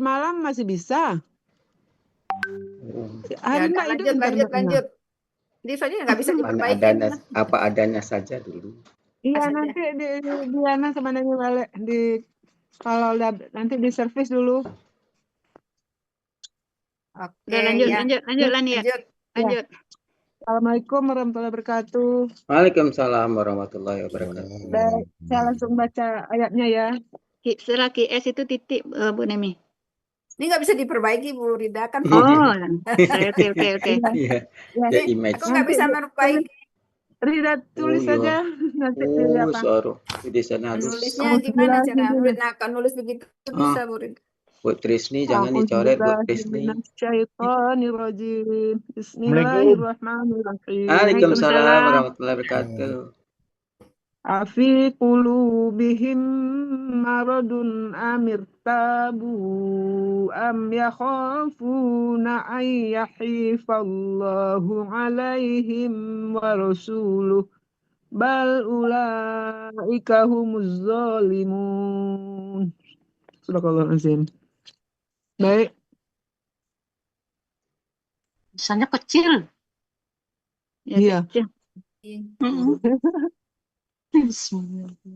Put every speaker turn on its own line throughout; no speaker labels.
malam masih bisa. Hari
Ya,
Mbak hidup
lanjut.
internetnya.
Ini soalnya nggak bisa
Mana
diperbaiki.
adanya, apa adanya saja dulu.
Iya,
Saja.
nanti Diana sama Nanya balik kalau nanti di servis dulu.
Oke,
Udah lanjut
ya.
lah nih ya. Lanjut.
Assalamualaikum warahmatullahi wabarakatuh.
Waalaikumsalam warahmatullahi wabarakatuh.
Baik, saya langsung baca ayatnya ya.
Setelah QS itu titik Bu Nemi.
Ini nggak bisa diperbaiki Bu Rida kan.
Oh, oke.
Iya,
Ya,
ya image.
Aku nggak bisa memperbaiki.
Rida tulis
iya.
saja nanti apa?
Suara di sana harus.
Nulisnya gimana cara nulis? Nah, kalau nulis begitu bisa Bu Rida.
Bu Trisni jangan dicoret, Bu Trisni.
Minasyaitonirrajim. Bismillahirrahmanirrahim.
Waalaikumsalam warahmatullahi wabarakatuh.
Afi qulubihim maradun amir tabu am yakhafuna ay yahifallahu alaihim wa rasuluh bal ulaika humuz zalimun. Subhanallahazim. Baik.
Misalnya kecil. Ya,
Iya.
kecil.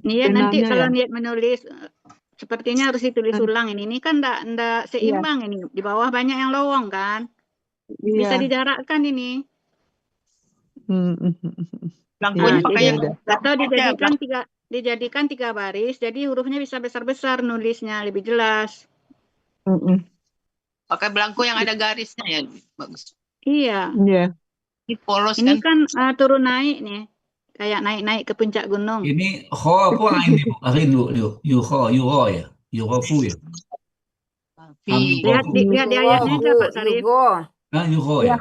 Niat nanti
Penanya
kalau
ya?
niat menulis sepertinya harus ditulis ulang ini. Ini kan enggak seimbang ini. Di bawah banyak yang lowong kan. Bisa
Iya.
dijarakkan ini.
Blankonya pakai yang
atau dijadikan tiga baris, jadi hurufnya bisa besar-besar, nulisnya lebih jelas.
Pakai belangko yang ada garisnya ya, bagus.
Iya.
Ini polos
Ini
kan
turun naik nih, kayak naik ke puncak gunung.
Ini ho apa ini Bu? Arin Bu, yuho ya, yuhofu ya.
Lihat di ayatnya aja Pak Sarif.
Yuho ya.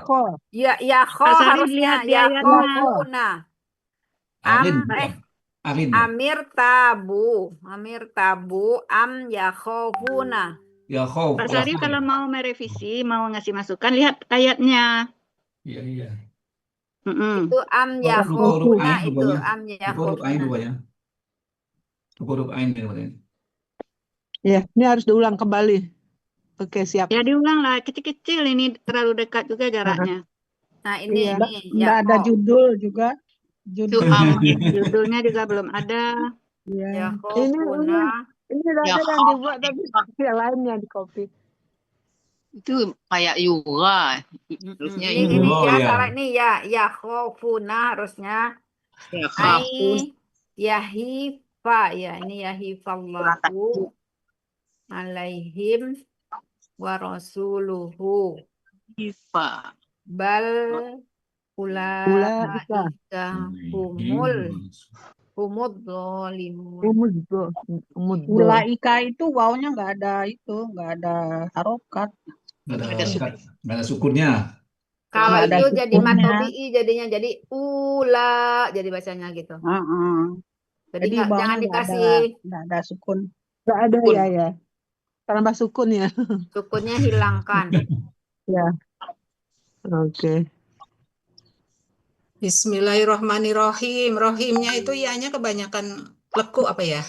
Ya
Pak Sarif lihat di ayatnya.
Amir tabu am yakhofuna.
Pak Sarif kalau mau merevisi, mau ngasih masukan, lihat ayatnya.
Iya.
Itu am yakhofuna itu am
yakhofuna. Huruf ain ini.
Ya, ini harus diulang kembali. Oke, siap.
Ya diulang lah, kecil-kecil ini terlalu dekat juga jaraknya.
Nah, ini
nggak ada judul juga.
Judulnya juga belum ada.
Ya. Ini ada yang dibuat tapi yang lainnya di copy.
itu kayak Yura. Terusnya
ini ya khofuna harusnya. Yahifa ya, ini yahifallahu alaihim wa rasuluhu.
Hifa.
Bal ulaika humud zalimun.
Ulaika itu wawnya nggak ada harokat.
Nggak ada sukunnya.
Kalau itu jadi matobi'i jadinya jadi jadi bacanya gitu. Jadi jangan dikasih
nggak ada sukun.
Nggak ada ya. Tambah sukun ya.
Sukunnya hilangkan.
Ya. Oke.
Bismillahirrahmanirrahim. Rohimnya itu ianya kebanyakan leku apa ya?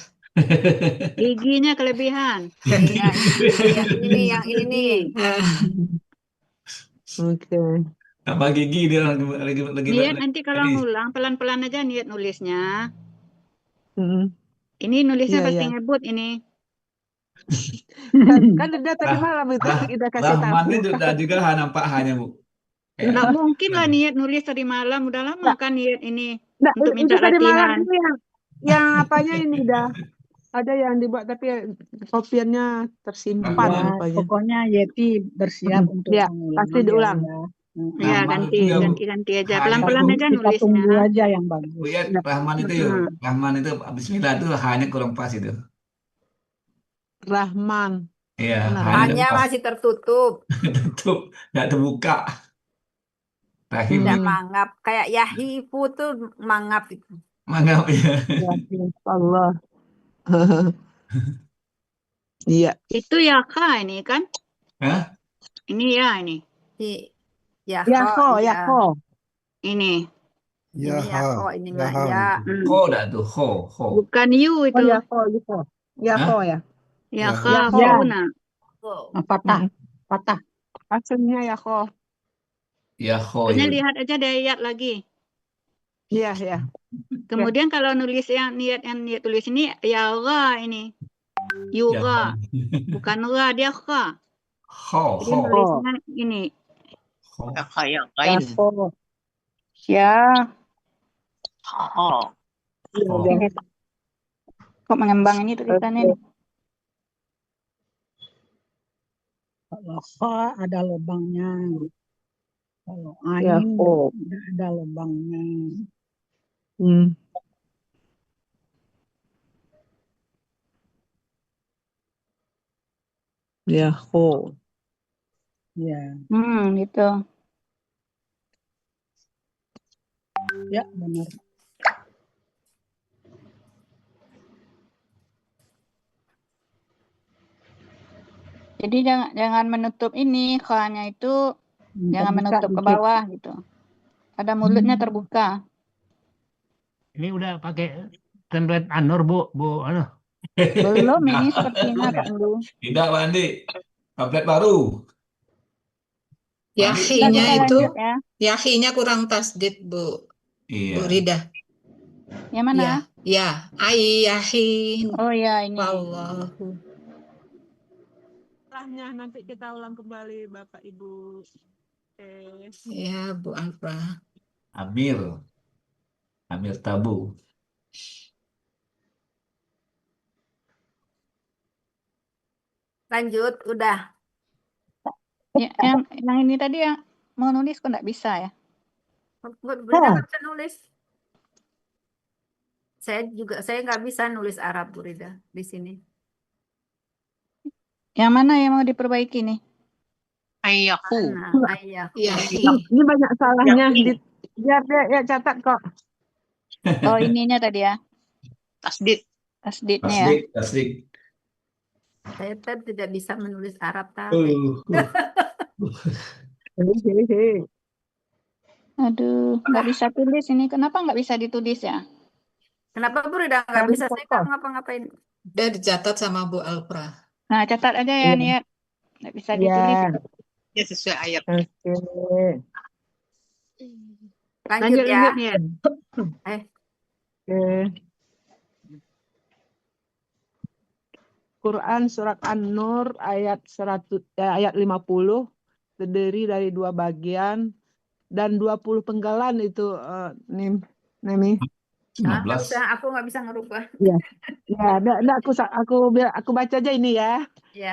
Giginya kelebihan.
Yang ini nih.
Oke.
Tambah gigi dia lagi
niat nanti kalau ngulang pelan-pelan aja niat nulisnya. Ini nulisnya pasti ngebut ini.
Kan udah tadi malam itu udah kasih tahu.
Rahman itu juga nampak hanya Bu.
Nggak mungkin lah niat nulis tadi malam, udah lama kan niat ini untuk
Itu
minta
tadi malam
latihan.
itu yang apanya ini dah ada yang dibuat tapi kopiannya tersimpan.
Pokoknya Yeti bersiap untuk
mengulang. Pasti diulang.
Ya ganti aja, pelan-pelan aja nulisnya.
Kita tunggu aja yang bagus.
Rahman itu Rahman itu Bismillah itu hanya kurang pas itu.
Rahman.
Iya.
Hanya masih tertutup.
Tutup, nggak terbuka. Rahim.
Tidak mangap. Kayak yahifu tuh mangap itu.
Mangap ya.
Allah. Iya.
Itu ya Kak ini kan?
Hah?
Ini ya ini.
Yako.
Ini.
Yako ini enggak ya.
Ho dah tuh ho.
Bukan you itu.
Yako ya.
Ya Kafuna.
Patah, patah.
Aslinya Yakob.
Hanya
Yahoil.
lihat aja ayat lagi.
Iya, ya.
Kemudian kalau nulis yang niat tulis ini ya ra ini. Yura. Bukan ra, dia ra. Jadi
Ho.
nulisnya ini.
Ho.
Kayak kain.
Yakob.
Ya.
Oh.
Iya,
Kok mengembang ini tulisannya nih?
Kalau kha ada lubangnya. Kalau ain
Yakob.
tidak ada lubangnya.
Hmm. Yakob.
Ya,
Gitu.
ya benar.
Jadi jangan menutup ini, kha-nya itu jangan
Terbuka
menutup ke
dikit.
bawah gitu. Ada mulutnya terbuka.
Ini udah pakai template Anur, Bu, anu.
Belum ini sepertinya Pak Andu.
Tidak, Pak Andi. Tablet baru.
Yahinya
Kita
itu,
lanjut ya.
yahinya kurang tasdid, Bu
Iya.
Rida.
Yang mana?
Ya, yahin.
Oh ya ini.
Wallahu.
Setelahnya nanti kita ulang kembali Bapak Ibu.
Ya, Bu Alfa.
Amir Tabu.
Lanjut, udah.
Ya, yang ini tadi yang mau nulis kok nggak bisa ya?
Burida nggak bisa nulis. Saya nggak bisa nulis Arab, Burida, di sini.
Yang mana yang mau diperbaiki nih?
Ayahu.
Nah, ayah.
Yahi.
Ini banyak salahnya. Biar dia ya catat kok.
Oh ininya tadi ya.
Tasdid.
Tasdidnya ya.
Tasdik.
Saya tidak bisa menulis Arab tapi.
Aduh, nggak bisa tulis ini. Kenapa nggak bisa ditulis ya?
Kenapa Burida nggak bisa? Saya nggak ngapa-ngapain.
Udah dicatat sama Bu Alfa.
Nah, catat aja ya Niat. Nggak bisa ditulis.
Ya sesuai ayat.
Lanjut ya.
Niat.
Quran surat An-Nur ayat 50 terdiri dari 2 bagian dan 20 penggalan itu Nemi.
19.
Aku nggak bisa ngerubah.
Ya, enggak aku baca aja ini ya.
Ya.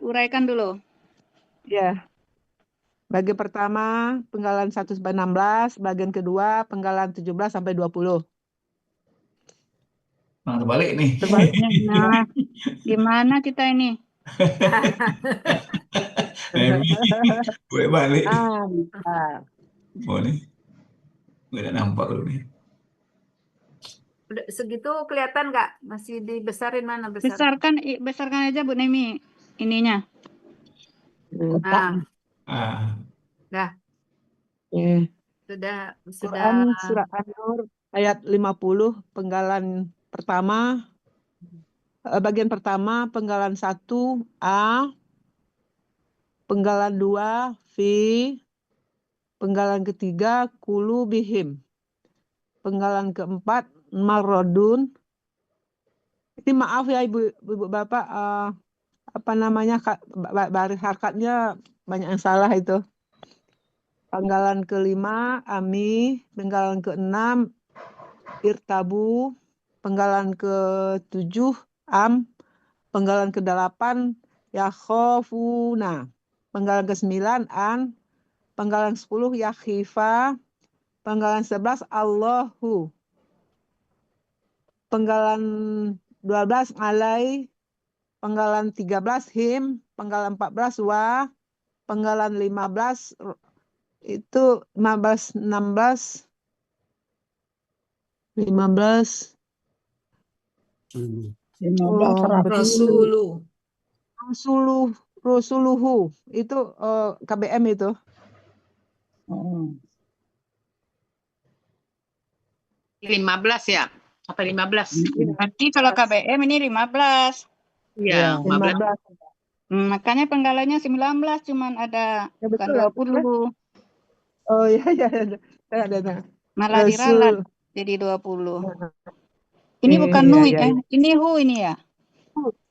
Uraikan dulu.
Ya. Bagian pertama penggalan 1 sampai 16, bagian kedua penggalan 17 sampai 20.
Nah, terbalik nih.
Nah, gimana kita ini?
Gue balik.
Bisa.
Nih. Gue udah nampak dulu nih.
Udah segitu kelihatan nggak? Masih dibesarin mana besar?
Besarkan aja Bu Nemi ininya.
Dah. Sudah.
Quran surat An-Nur ayat 50 penggalan pertama. Bagian pertama penggalan 1 A, penggalan 2 fi, penggalan ketiga kulu bihim, penggalan keempat marodun. Ini maaf ya ibu bapak, apa namanya baris harkatnya banyak yang salah itu. Penggalan kelima ami, penggalan keenam irtabu, penggalan ke-7 am, penggalan ke-8 yakhofuna, penggalan ke-9 an, penggalan 10 yakhifa, penggalan 11 Allahu, penggalan 12 alai, penggalan 13 him, penggalan 14 wa, penggalan 15 itu 15 Rasuluhu itu KBM itu.
Ini 15 ya? Apa 15?
Nanti kalau KBM ini 15.
Iya, 15.
15.
Makanya penggalannya 19 cuman ada
Ya
bukan
betul lah.
20.
Oh iya iya iya. Ada.
Malah diralat
Rasul.
jadi 20. Ini bukan
Iya
nuit
iya iya.
Ini hu ini ya.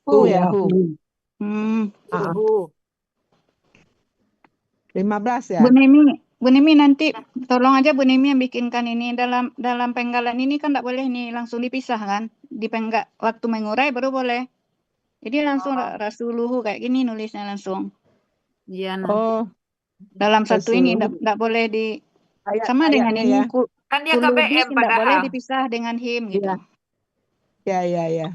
Hu ya, hu.
Ah.
Hu. 15 ya.
Bu Nemi nanti tolong aja Bu Nemi yang bikinkan ini dalam penggalan ini kan tidak boleh ini langsung dipisah kan. Waktu mengurai baru boleh. Jadi langsung rasuluhu kayak gini nulisnya langsung.
Iya, nah.
Oh,
Dalam satu ini
rasuluhu.
tidak boleh di
Ayat-
sama dengan
ayatnya
ini
ya.
Kan dia
kulubi
KBM
tidak boleh
padahal.
dipisah dengan him gitu.
Iya. Ya.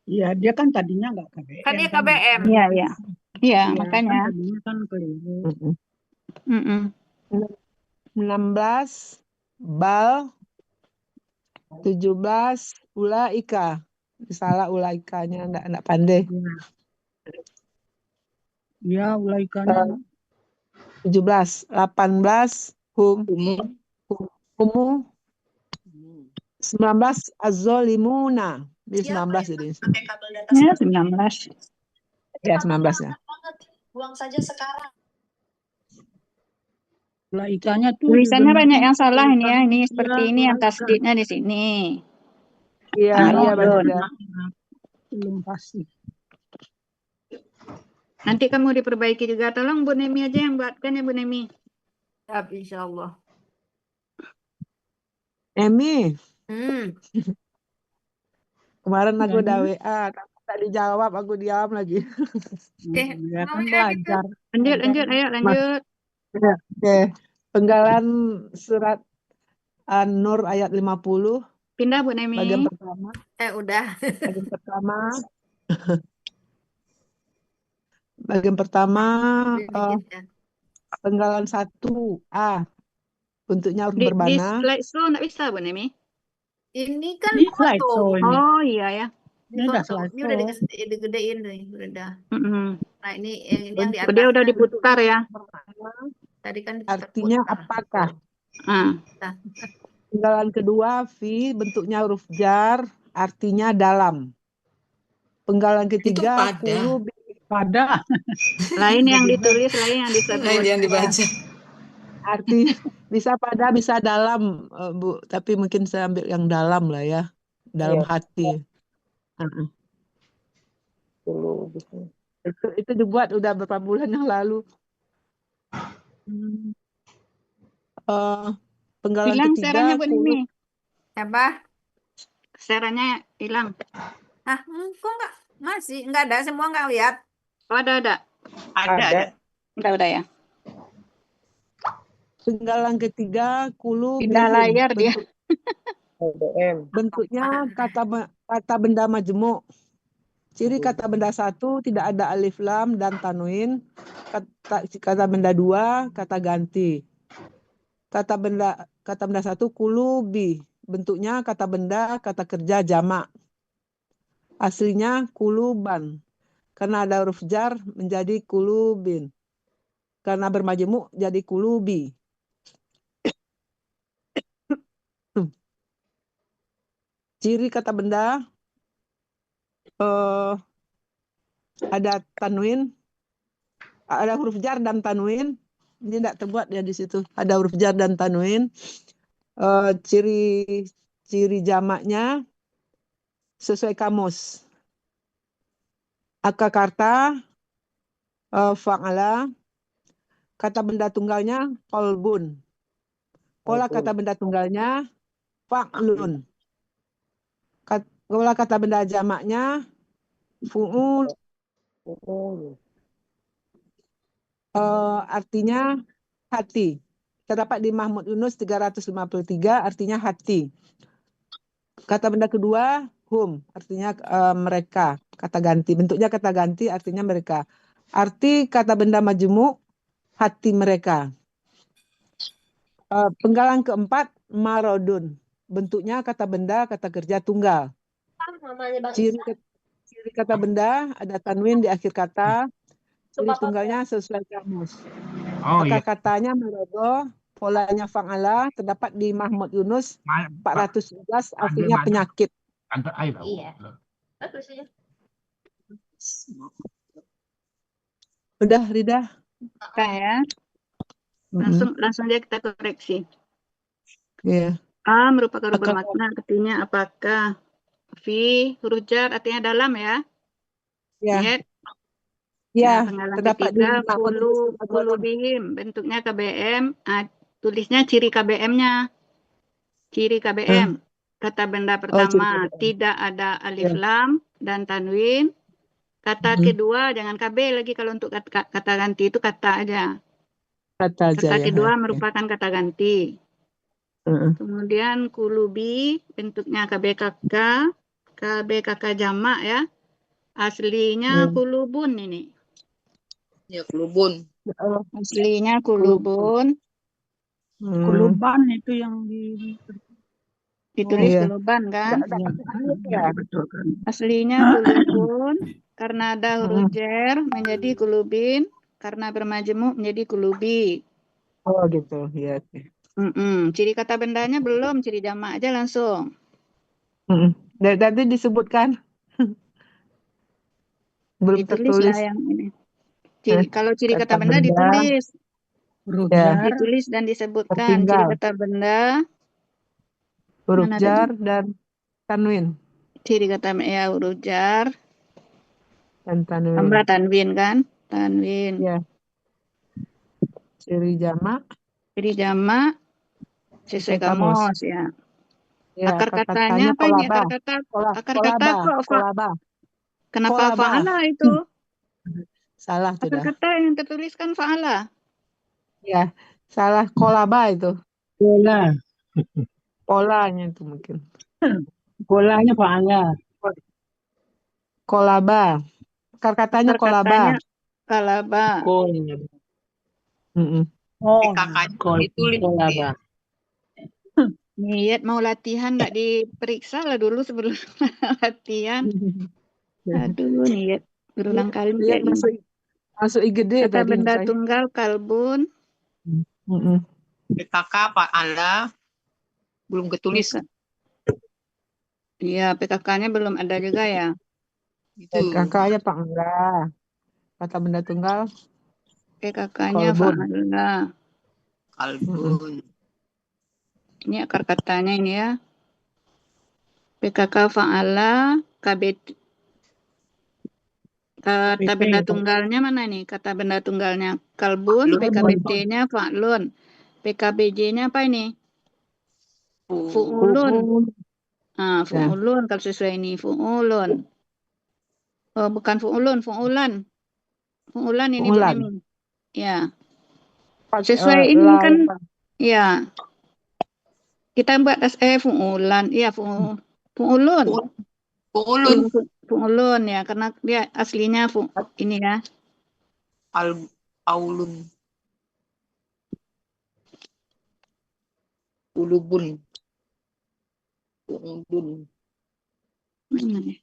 Iya, dia kan tadinya nggak KBM.
Kan dia KBM.
Iya. Iya,
Iya,
makanya.
kan tadinya kan keliru.
16 bal 17 ulaika. Salah ulaikanya enggak pandai.
Iya, ulaikanya.
17 18 hum 19 az-zalimuna. Di 19 jadi.
Ya, 19.
Ya 19 ya.
Buang saja sekarang.
Ulaikanya tuh
Tulisannya
juga
banyak yang salah ini ya. Ini
Iya,
seperti ini yang tasdidnya di sini.
Iya banyak ya.
belum pasti.
Nanti kamu diperbaiki juga. Tolong Bu Nemi aja yang buatkan ya Bu Nemi.
Siap, insya Allah.
Emi, kemarin aku udah
Emi.
WA, tak dijawab, aku diam lagi.
Ya kan belajar.
Lanjut, ayo lanjut.
Oke, penggalan surat An-Nur ayat 50,
Pindah Bu Nemi.
bagian pertama.
Udah.
Bagian pertama. Bagian pertama, penggalan 1A, bentuknya huruf
Di
berbana.
slide show nggak bisa Bu Nemi?
Ini kan
Ini slide
foto.
show ini.
Oh iya ya.
Ini udah slide
Ini udah
show.
digedein nih, udah. Nah, ini yang di atas.
Dia udah diputar ya.
Tadi kan
Artinya apakah?
Nah.
Penggalan kedua, fi, bentuknya huruf jar, artinya dalam. Penggalan ketiga, kulu,
pada.
Lain yang ditulis, lain yang disebut.
Lain yang dibaca.
Arti bisa pada, bisa dalam, Bu. Tapi mungkin saya ambil yang dalam lah ya, dalam hati. Itu dibuat udah beberapa bulan yang lalu. Penggalan
Hilang
ketiga,
seranya Bu Nemi.
Apa?
Seranya hilang.
Kok enggak? Masih enggak ada, semua enggak lihat.
Oh, ada.
Ada.
Udah ya.
Penggalan ketiga, kulu,
Pindah layar dia.
bentuknya kata benda majemuk. Ciri kata benda 1 tidak ada alif lam dan tanwin. Kata benda 2 kata ganti. Kata benda 1 kulubi. Bentuknya kata benda kata kerja jamak. Aslinya kuluban. Karena ada huruf jar menjadi kulubin. Karena bermajemuk jadi kulubi. Ciri kata benda ada tanwin, ada huruf jar dan tanwin. Ini tidak terbuat ya di situ. Ada huruf jar dan tanwin. Ciri jamaknya sesuai kamus. Akakarta, fa'ala, kata benda tunggalnya kolbun. Kola kata benda tunggalnya fa'lun. Kola kata benda jamaknya fu'ul. Artinya hati. Terdapat di Mahmud Yunus 353, artinya hati. Kata benda kedua, hum, artinya mereka. Kata ganti, bentuknya kata ganti, artinya mereka. Arti kata benda majemuk, hati mereka. Penggalan keempat, marodun. Bentuknya kata benda, kata kerja tunggal. Ciri kata benda, ada tanwin di akhir kata. Ciri tunggalnya sesuai kamus. Maka katanya marodo, polanya fa'ala, terdapat di Mahmud Yunus 411, artinya penyakit.
Antar air.
Iya. Bagus ya.
Udah, Rida?
Nah, ya. Langsung aja kita koreksi.
Iya.
A merupakan rubah
Apakah-
makna, artinya apakah. Fi, huruf jar artinya dalam ya.
Ya.
Niat.
Ya,
Nah, penggalan
terdapat di
ketiga,
mahfudz
kulu bihim, bentuknya KBM, tulisnya ciri KBM-nya. Ciri KBM. Kata benda pertama,
KBM.
tidak ada alif
Ya.
lam dan tanwin. Kata kedua, jangan KB lagi kalau untuk kata ganti itu kata aja.
Kata aja
Kata
ya.
kedua
Oke.
merupakan kata ganti. Kemudian kulubi, bentuknya KBKK, KBKK jamak ya. Aslinya kulubun ini.
Ya, kulubun.
Aslinya kulubun.
Kuluban itu yang
Ditulis
Iya.
kuluban kan?
Ya.
betul kan.
Aslinya kulubun. Karena ada huruf jar menjadi kulubin. Karena bermajemuk menjadi kulubi.
Oh gitu. Iya. Oke.
Ciri kata bendanya belum. Ciri jamak aja langsung.
Dari tadi disebutkan. Belum
Ditulis
tertulis.
lah yang ini. Kalau ciri kata
Kata
benda
benda.
ditulis.
Huruf
Ya.
jar,
Ditulis dan disebutkan.
Tertinggal.
Ciri kata benda.
Huruf
Mana
jar
tadi?
dan tanwin.
Ciri kata ya huruf jar.
Dan tanwin.
Tambah tanwin kan? Tanwin.
Ya. Ciri jamak.
Ciri jamak sesuai kamus ya.
Ya,
Akar katanya apa ini? Akar kata kok
kolaba.
Kenapa
Kolaba.
fa'ala itu?
Salah
Akar
tidak?
kata yang tertuliskan fa'ala.
Ya, salah kolaba itu.
bola.
Polanya itu mungkin.
Bolanya fa'ala.
Kolaba. Akar katanya
Akar
kolaba.
katanya kalaba.
Oh,
Kolaba.
Niat mau latihan nggak diperiksa lah dulu sebelum latihan. Aduh, niat berulang kali
Lihat
kayak
masuk IGD
kata
tadi.
benda tunggal kalbun.
PKK fa'ala belum ketulis.
Iya, PKK-nya belum ada juga ya.
Itu.
PKK-nya Pak enggak. Kata benda tunggal.
PKK-nya fa'ala.
Kalbun.
Ini akar katanya ini ya. PKK fa'ala, kata benda tunggalnya mana nih? Kata benda tunggalnya kalbun, PKBT-nya fa'lun. PKBJ-nya apa ini? Fu'ulun. Fu'ulun kalau sesuai ini fu'ulun. Oh, bukan fu'ulun, fu'ulan. Fu'ulan ini Bu Nemi. Ya. Sesuai ini kan ya. Kita buat fu'ulan. Iya, fu'ulun. Fu'ulun ya, karena dia aslinya ini ya.
Aulun. Ulubun. Fu'ulun.
Mana ya?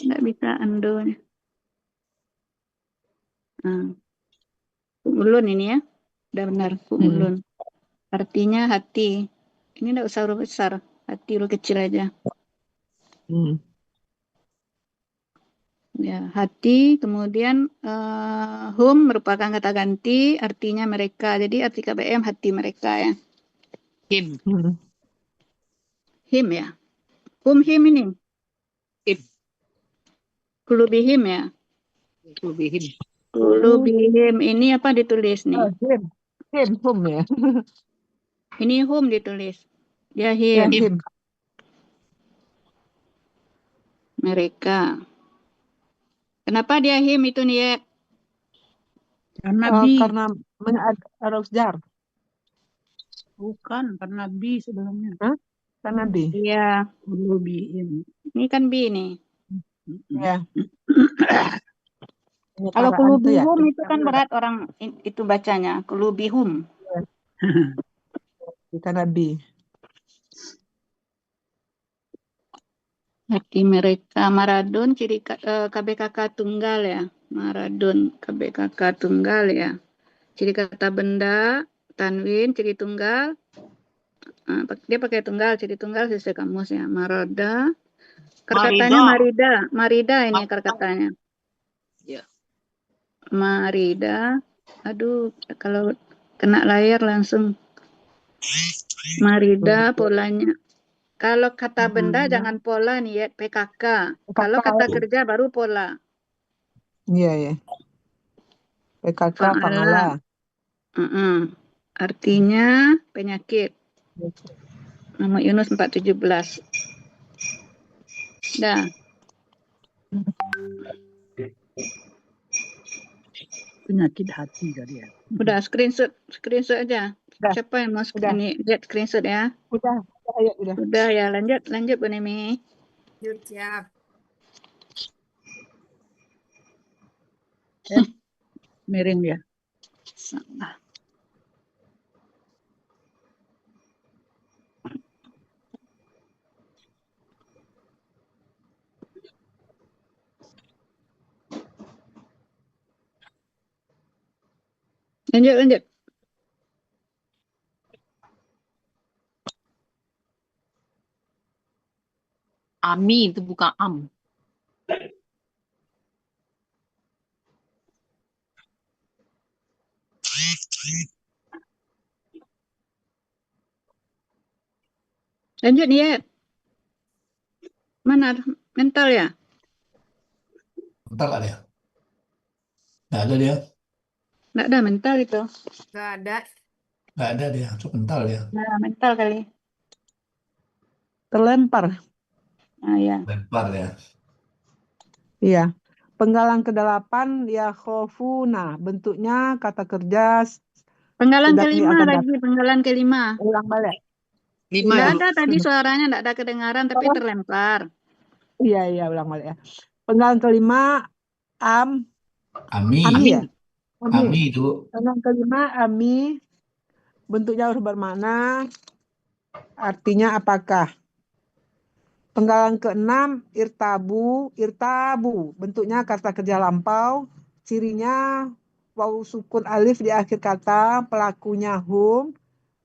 Nggak bisa andonya. Fu'ulun ini ya. Udah benar, fu'ulun. Artinya hati. Ini nggak usah huruf besar. Hati huruf kecil aja. Ya, hati, kemudian hum merupakan kata ganti, artinya mereka. Jadi arti KBM hati mereka ya.
Him.
Him ya. Him ini.
Him.
Kulubihim ya.
Kulubihim.
Kulubihim ini apa ditulis nih?
Hum ya.
Ini hum ditulis. Dia
Ya,
him.
him.
Mereka. Kenapa dia him itu nih?
Karena
harus jar.
Bukan, karena bi sebelumnya.
Karena bi.
Iya. Ini kan bi nih.
Ya.
Kalau kulubihum itu kan berat orang itu bacanya. Kulubihum.
Karena bi.
Hati mereka. Maradun ciri KBKK tunggal ya. Maradun KBKK tunggal ya. Ciri kata benda tanwin ciri tunggal. Dia pakai tunggal, ciri tunggal sesuai kamus ya. Maroda Akar-katanya marida. Marida ini akar-katanya.
Ya.
Marida. Aduh, kalau kena layar langsung. Marida polanya. Kalau kata benda jangan pola nih ya, PKK. Kalau kata kerja baru pola.
Iya, ya. PKK Fangala.
Artinya penyakit. Nama Yunus 4:17. Dah.
Penyakit hati tadi ya.
Udah screenshot aja.
Udah.
Siapa yang mau
Udah.
ini lihat screenshot ya?
Udah, ya, udah.
Udah ya, lanjut Bu Nemi.
Siap.
Miring ya.
Salah. Lanjut.
Ami itu bukan am.
Lanjut nih ya. Mana mental ya?
Mental ada ya? Nggak ada dia.
Nggak ada mental itu.
Nggak ada.
Nggak ada dia. Cuma mental dia.
Nah, mental kali.
Terlempar.
Ah ya.
Lempar ya.
Iya. Penggalan ke-8 yakhofuna. Bentuknya kata kerja
Penggalan
sedang
kelima
akan
lagi, penggalan kelima.
ulang balik.
5
Nggak
dulu.
ada tadi suaranya, nggak ada kedengaran tapi terlempar.
Iya, ulang balik ya. Penggalan kelima
Ami.
Ami ya?
Ami itu.
Penggalan kelima Ami. Bentuknya harus bermakna. Artinya apakah? Penggalan ke-6 irtabu. Bentuknya kata kerja lampau. Cirinya waw sukun alif di akhir kata. Pelakunya hum.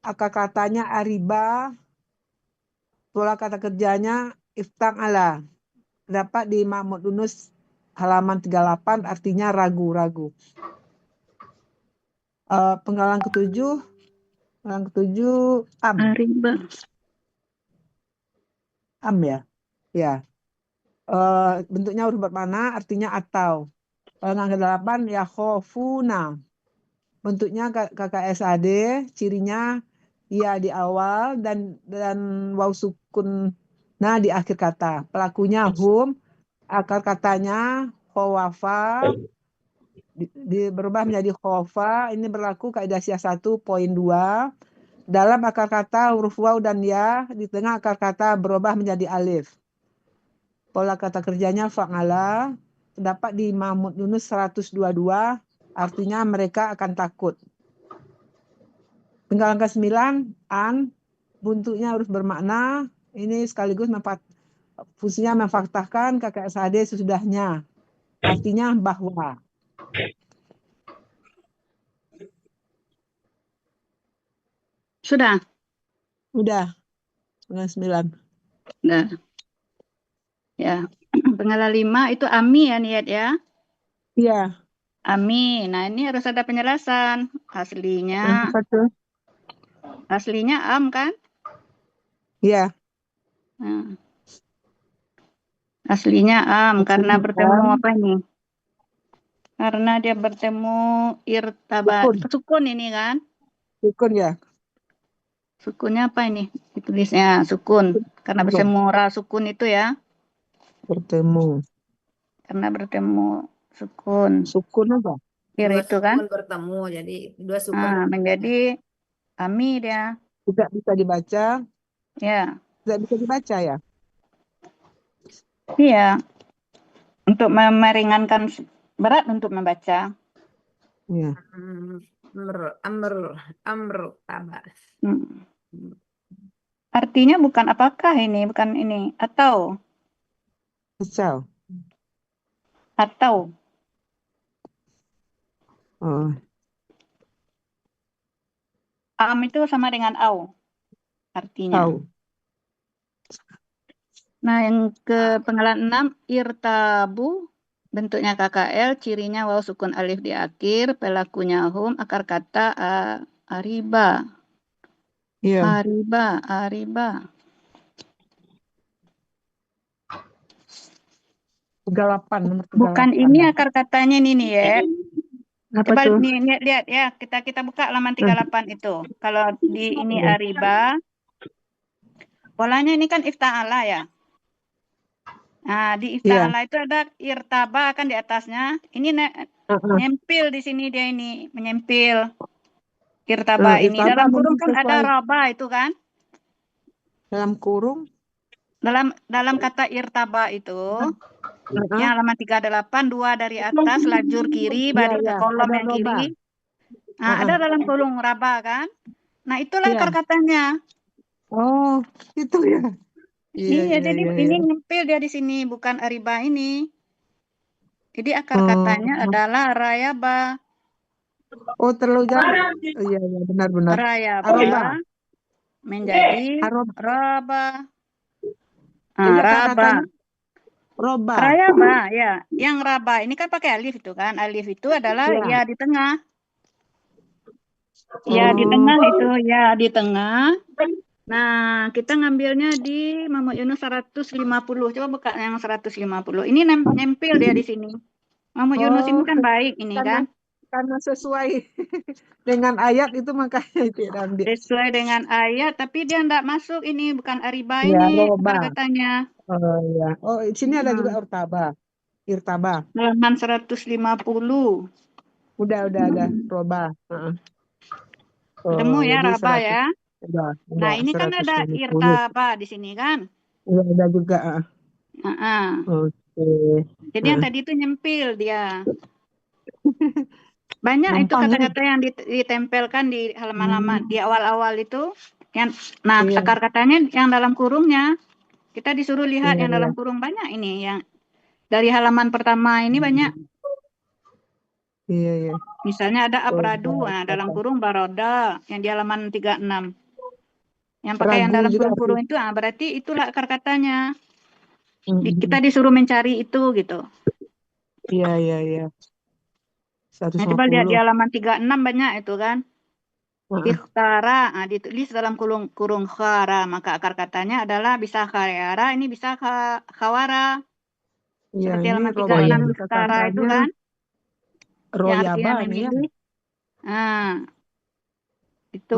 Akar katanya ariba. Pola kata kerjanya iftang ala. Dapat di Mahmud Yunus halaman 38, artinya ragu-ragu. Penggalan ke-7
Ariba.
Ya. Ya. Bentuknya huruf bermakna, artinya atau. Penggalan ke-8 yakhofuna. Bentuknya KKSAD, cirinya ya di awal dan waw sukun di akhir kata. Pelakunya hum, akar katanya khawafa, berubah menjadi khofa. Ini berlaku kaidah Syiah 1.2. Dalam akar kata huruf waw dan ya, di tengah akar kata berubah menjadi alif. Pola kata kerjanya fa'ala, terdapat di Mahmud Yunus 122, artinya mereka akan takut. Penggalan ke-9 bentuknya harus bermakna, ini sekaligus fungsinya memfaktahkan KKSAD sesudahnya. Artinya bahwa.
Sudah?
Udah. Penggalan 9.
Nah. Ya. Penggalan 5 itu Ami ya niat ya?
Iya.
Ami. Nah, ini harus ada penjelasan. Aslinya am kan?
Iya.
Nah. Aslinya am karena bertemu apa ini? Karena dia bertemu irtabat. Sukun ini kan?
Sukun ya.
Sukunnya apa ini? Ditulisnya sukun. Karena bertemu ra sukun itu ya.
Bertemu.
Karena bertemu sukun.
Sukun apa?
Dua itu kan?
Sukun bertemu, jadi dua sukun.
Menjadi Ami dia.
Tidak bisa dibaca.
Ya.
Tidak bisa dibaca ya?
Iya. Untuk meringankan berat untuk membaca.
Iya.
Amr tabas.
Artinya bukan apakah ini, bukan ini. Atau.
Oh.
Am itu sama dengan au. Artinya.
Au.
Nah, yang ke penggalan 6, irtabu, bentuknya KKL, cirinya waw sukun alif di akhir, pelakunya hum, akar kata ariba.
Iya.
Ariba.
38, nomor 38.
Bukan ini akar katanya nih ya.
Apa
Coba
tuh?
nih lihat ya, kita buka halaman 38 itu. Kalau di ini ariba, polanya ini kan ifta'ala ya. Nah, di ifta'ala itu ada irtaba kan di atasnya. Ini nyempil di sini dia ini, menyempil irtaba ini.
Irtaba
Dalam kurung kan
sesuai.
ada raba itu kan?
Dalam kurung?
Dalam kata irtaba itu, yang halaman 38, 2 dari atas, lajur kiri, balik ke kolom yang kiri. Nah, ada dalam kurung raba kan? Nah, itulah akar katanya.
Oh, itu ya.
Iya, jadi ini nyempil dia di sini, bukan ariba ini. Jadi akar katanya adalah rayaba.
Oh, terlalu jauh. Iya, benar-benar.
Rayaba menjadi raba.
Ini
Raba.
Roba.
Rayaba, ya. Yang raba ini kan pakai alif itu kan. Alif itu adalah ya di tengah. Ya di tengah itu, ya di tengah. Nah, kita ngambilnya di Muhammad Yunus 150. Coba buka yang 150. Ini nyempil dia di sini. Muhammad Yunus ini kan baik ini kan.
Karena sesuai dengan ayat itu makanya itu diambil.
Sesuai dengan ayat, tapi dia enggak masuk ini, bukan ariba ini akar katanya.
Oh iya. Oh, di sini ada juga irtaba.
Halaman 150.
Udah ada roba.
Ketemu ya raba ya. Nah, ini kan ada
150.
irtaba di sini kan?
Iya, ada juga. Oke.
Jadi yang tadi itu nyempil dia. Banyak itu kata-kata yang ditempelkan di halaman-halaman di awal-awal itu. Nah, akar katanya yang dalam kurungnya. Kita disuruh lihat yang dalam kurung banyak ini yang dari halaman pertama ini banyak.
Iya.
Misalnya ada abradu, nah dalam kurung baroda yang di halaman 36. Yang pakai yang dalam kurung-kurung itu, berarti itulah akar katanya. Kita disuruh mencari itu gitu.
Iya. 150.
Nah, coba lihat di halaman 36 banyak itu kan. Ikhtara, ditulis dalam kurung khara, maka akar katanya adalah bisa khayara, ini bisa khawara. Seperti halaman 36 ikhtara itu kan. Yang artinya memilih. Nah, itu.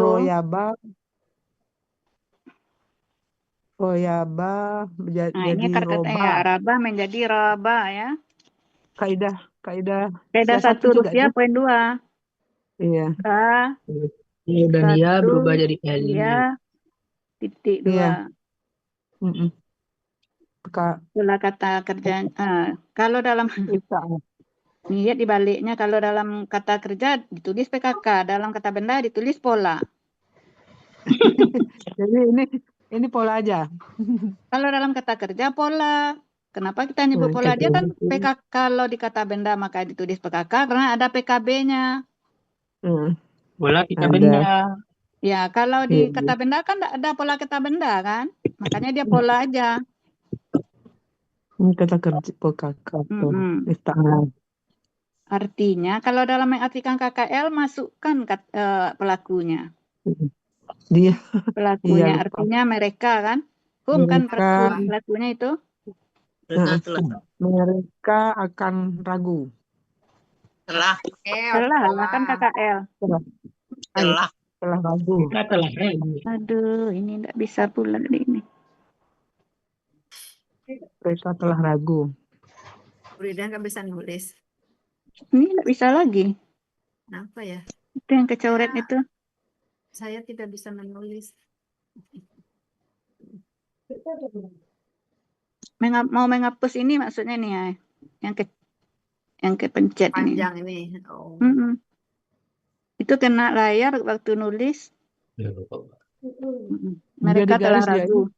Royaba menjadi
ini akar katanya raba menjadi raba ya.
Kaidah
satu rupiah poin 2.
Iya.
Dan ya berubah jadi L.
Iya. Titik 2. Pola kata kerja. Kalau dalam lihat dibaliknya, kalau dalam kata kerja ditulis PKK, dalam kata benda ditulis pola.
Jadi ini pola aja.
Kalau dalam kata kerja pola. Kenapa kita nyebut pola? Dia kan PKK, kalau di kata benda maka ditulis PKK karena ada PKB-nya.
Pola kita benda.
Ya, kalau di kata benda kan ada pola kata benda kan. Makanya dia pola aja.
Kata kerja PKK.
Artinya kalau dalam mengartikan KKL masukkan pelakunya.
Dia
pelakunya artinya mereka kan. Kan pelakunya itu.
Mereka akan ragu.
Telah
kan KKL.
Telah ragu.
Aduh, ini enggak bisa pula ini.
Mereka telah ragu.
Buridan nggak bisa nulis.
Ini enggak bisa lagi.
Kenapa ya?
Itu yang kecoret itu.
Saya tidak bisa menulis.
Mau menghapus ini maksudnya nih ya. Yang kepencet
panjang
ini. Itu kena layar waktu nulis. Mereka telah ragu.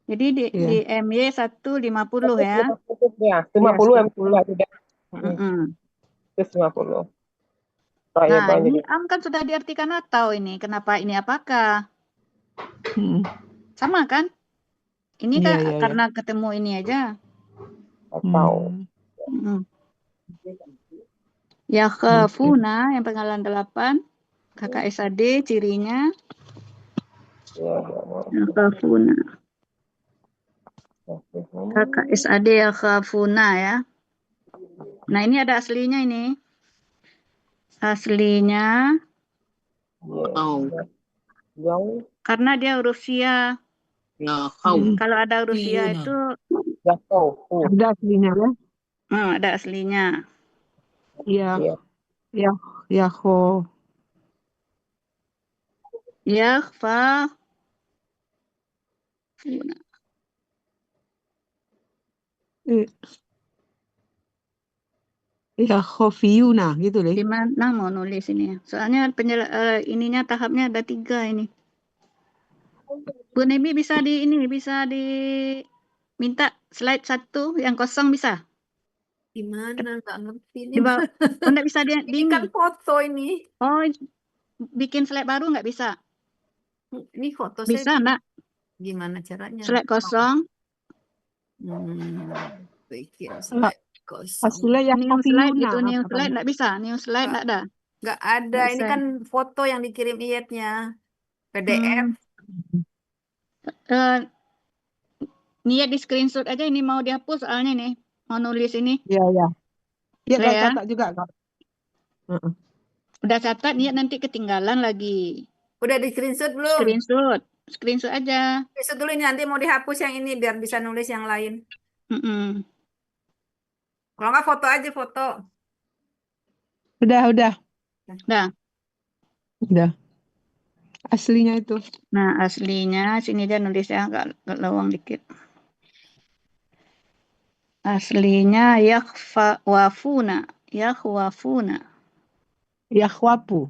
Jadi di MY 150 ya.
50 tidak. 50.
Nah, ini am kan sudah diartikan atau ini. Kenapa ini apakah? Sama kan? Ini
Iya,
kan
iya, iya.
karena ketemu ini aja.
Atau
Mm. Yakhafuna yang penggalan 8. Kakak SAD cirinya yakhafuna. Kakak SAD yakhafuna ya. Nah, ini ada aslinya ini. Aslinya karena dia huruf sia. Kalau ada huruf sia
Fiyuna.
itu
Ada aslinya ya.
ada aslinya.
Iya. Yaho.
Yakhfuna.
Yakhofiyuna gitu deh.
Gimana mau nulis ini? Soalnya ininya tahapnya ada 3 ini. Bu Nemi bisa minta slide 1 yang kosong bisa?
Gimana? Nggak ngerti nih.
Coba, enggak bisa
Ini
di
kan foto ini.
Oh, bikin slide baru nggak bisa?
Ini foto
Bisa
saya
enggak?
gimana caranya?
Slide kosong.
Bikin slide kosong.
Hasilnya
New slide
Yakhofiyuna.
gitu, new
apa
slide
kamu?
nggak bisa. New slide nggak ada.
Nggak ada.
Nggak
Ini
bisa.
kan foto yang dikirim Iyetnya. PDF.
Niat di screenshot aja ini mau dihapus soalnya nih. Mau nulis ini.
Iya, iya. Iya,
Udah
dan
ya?
catat juga, Kak.
Udah catat, niat nanti ketinggalan lagi.
Udah di screenshot belum?
Screenshot. Screenshot aja.
Screenshot dulu ini, nanti mau dihapus yang ini biar bisa nulis yang lain. Kalau nggak foto aja foto.
Udah.
Udah.
Udah. Aslinya itu.
Nah, aslinya sini dia nulisnya agak lowong dikit. Aslinya yakhwafuna. Yakhwafuna.
Yakhwapu.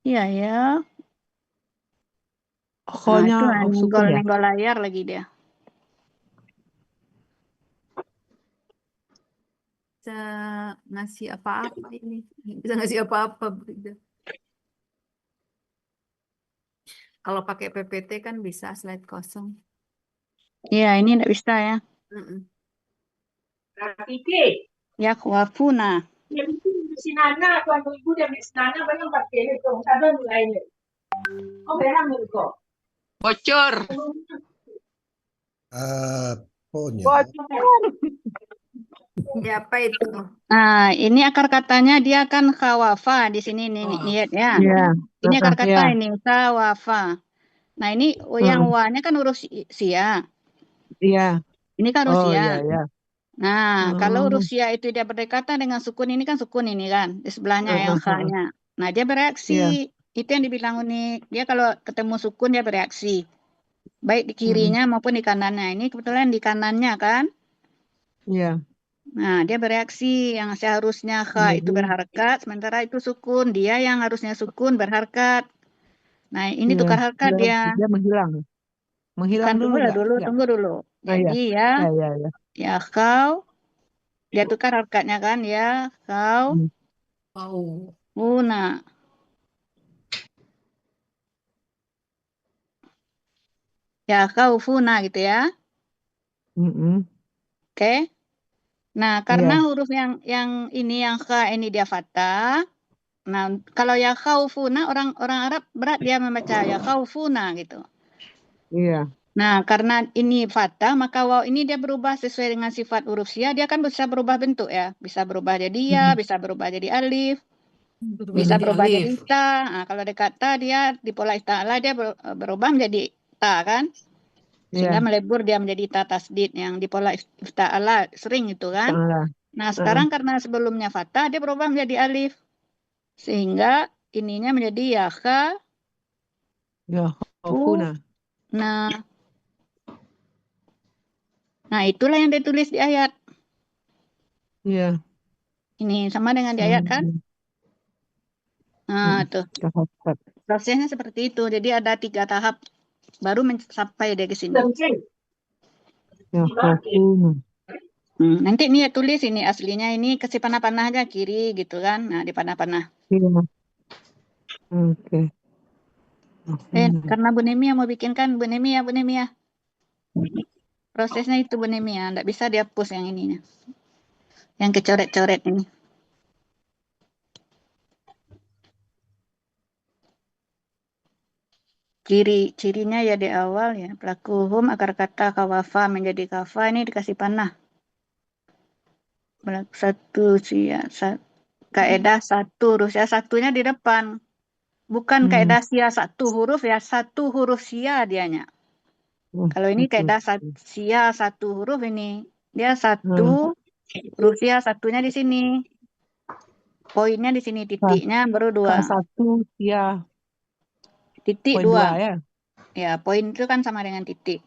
Iya ya.
Khonya
Nah, itu
sukun ya.
nenggol layar lagi dia.
Bisa ngasih apa-apa ini. Bisa ngasih apa-apa. Kalau pakai PPT kan bisa slide kosong.
Iya, ini enggak bisa ya. Yakhwafuna.
Sinana, quando il Buddha mi sinana, ma non perché le cose non lei. Come era Mirko?
Bocor.
Ya, apa itu?
Nah, ini akar katanya dia kan khawafa di sini nih niat ya.
Iya.
Ini akar kata
Iya.
ini khawafa. Nah, ini yang wa-nya kan huruf sia.
Iya.
Ini kan huruf
Oh,
sia.
iya.
Nah, kalau huruf sia itu dia berdekatan dengan sukun ini kan sukun ini kan di sebelahnya yang kha-nya. Nah, dia bereaksi. Itu yang dibilang unik. Dia kalau ketemu sukun dia bereaksi. Baik di kirinya maupun di kanannya. Ini kebetulan di kanannya kan.
Iya.
Nah, dia bereaksi. Yang seharusnya kha itu berharkat, sementara itu sukun. Dia yang harusnya sukun berharkat. Nah, ini tukar harkat dia.
Dia menghilang. Menghilang dulu nggak?
Tunggu dulu. Jadi ya kau. Dia tukar harkatnya kan ya kau. Una. Ya kau funa gitu ya. Oke. Nah, karena huruf yang ini yang kha ini dia fathah. Nah, kalau ya khaufuna orang Arab berat dia membaca ya khaufuna gitu.
Iya.
Nah, karena ini fathah maka waw ini dia berubah sesuai dengan sifat huruf sia, dia kan bisa berubah bentuk ya. Bisa berubah jadi ya, bisa berubah jadi alif. Bisa berubah jadi ta. Nah, kalau dekat ta dia di pola ista'ala dia berubah menjadi ta kan? Sehingga melebur dia menjadi ta tasdid yang di pola ista'ala sering itu kan? Nah, sekarang karena sebelumnya fathah dia berubah menjadi alif. Sehingga ininya menjadi ya kha.
Ya khafuna.
Nah, itulah yang ditulis di ayat.
Iya.
Ini sama dengan di ayat kan? Nah, tuh. Prosesnya seperti itu. Jadi ada 3 tahap baru sampai dia ke sini.
Ya khafuna.
Nanti nih ya tulis ini aslinya ini kasih panah-panah aja kiri gitu kan. Nah, di panah-panah.
Iya. Oke.
Karena Bu Nemi yang mau bikin kan Bu Nemi ya. Prosesnya itu Bu Nemi ya, nggak bisa dihapus yang ininya. Yang kecoret-coret ini. Ciri-cirinya ya di awal ya. Pelaku hum akar kata kawafa menjadi kafa ini dikasih panah. Satu sia, kaedah satu huruf sia, satunya di depan. Bukan kaedah sia satu huruf ya, satu huruf sia dianya. Kalau ini kaedah sia satu huruf ini. Dia satu huruf sia, satunya di sini. Poinnya di sini, titiknya baru dua.
Satu sia.
Titik
Poin
dua.
ya.
Ya, poin itu kan sama dengan titik.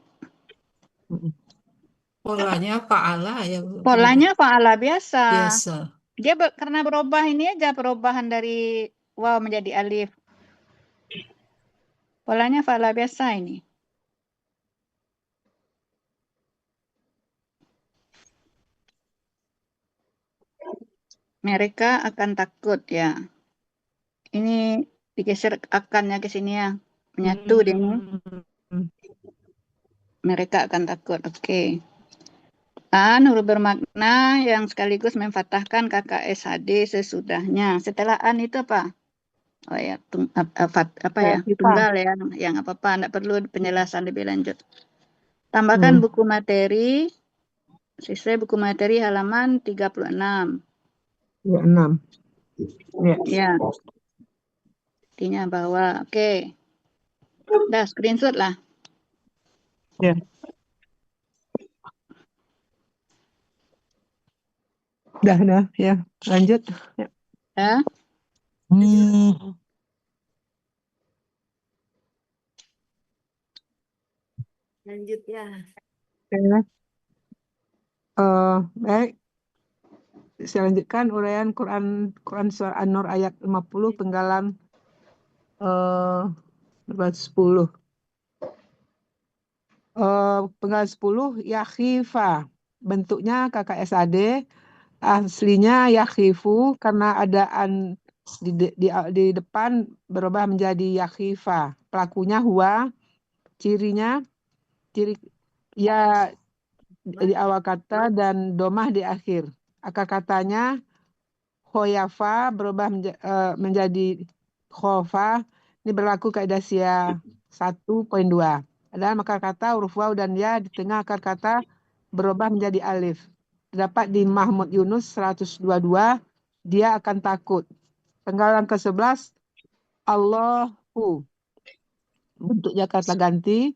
Polanya fa'ala ya Bu.
Polanya fa'ala biasa.
Biasa.
Dia karena berubah ini aja, perubahan dari waw menjadi alif. Polanya fa'ala biasa ini. Mereka akan takut ya. Ini digeser akannya ke sini ya. Menyatu dia. Mereka akan takut. Oke. An huruf bermakna yang sekaligus memfathahkan KKSHD sesudahnya. Setelah an itu apa? Oh ya, apa ya? Tunggal ya, yang apa-apa, enggak perlu penjelasan lebih lanjut. Tambahkan buku materi, sesuai buku materi halaman 36.
36.
Ya. Artinya bahwa, oke. Udah, screenshot lah.
Ya. Dah, ya. Lanjut. Ya.
Lanjut ya.
Baik. Saya lanjutkan uraian Quran Surah An-Nur ayat 50 penggalan 10. Penggalan 10 yakhifa. Bentuknya KKSAD, aslinya yakhifu karena adaan di depan berubah menjadi yakhifa. Pelakunya huwa, ciri ya di awal kata dan domah di akhir. Akar katanya khoyafa berubah menjadi khofa. Ini berlaku kaidah sia 1.2. Adalah akar kata huruf waw dan ya di tengah akar kata berubah menjadi alif. Terdapat di Mahmud Yunus 122, dia akan takut. Penggalan ke-11, Allahu. Bentuknya kata ganti.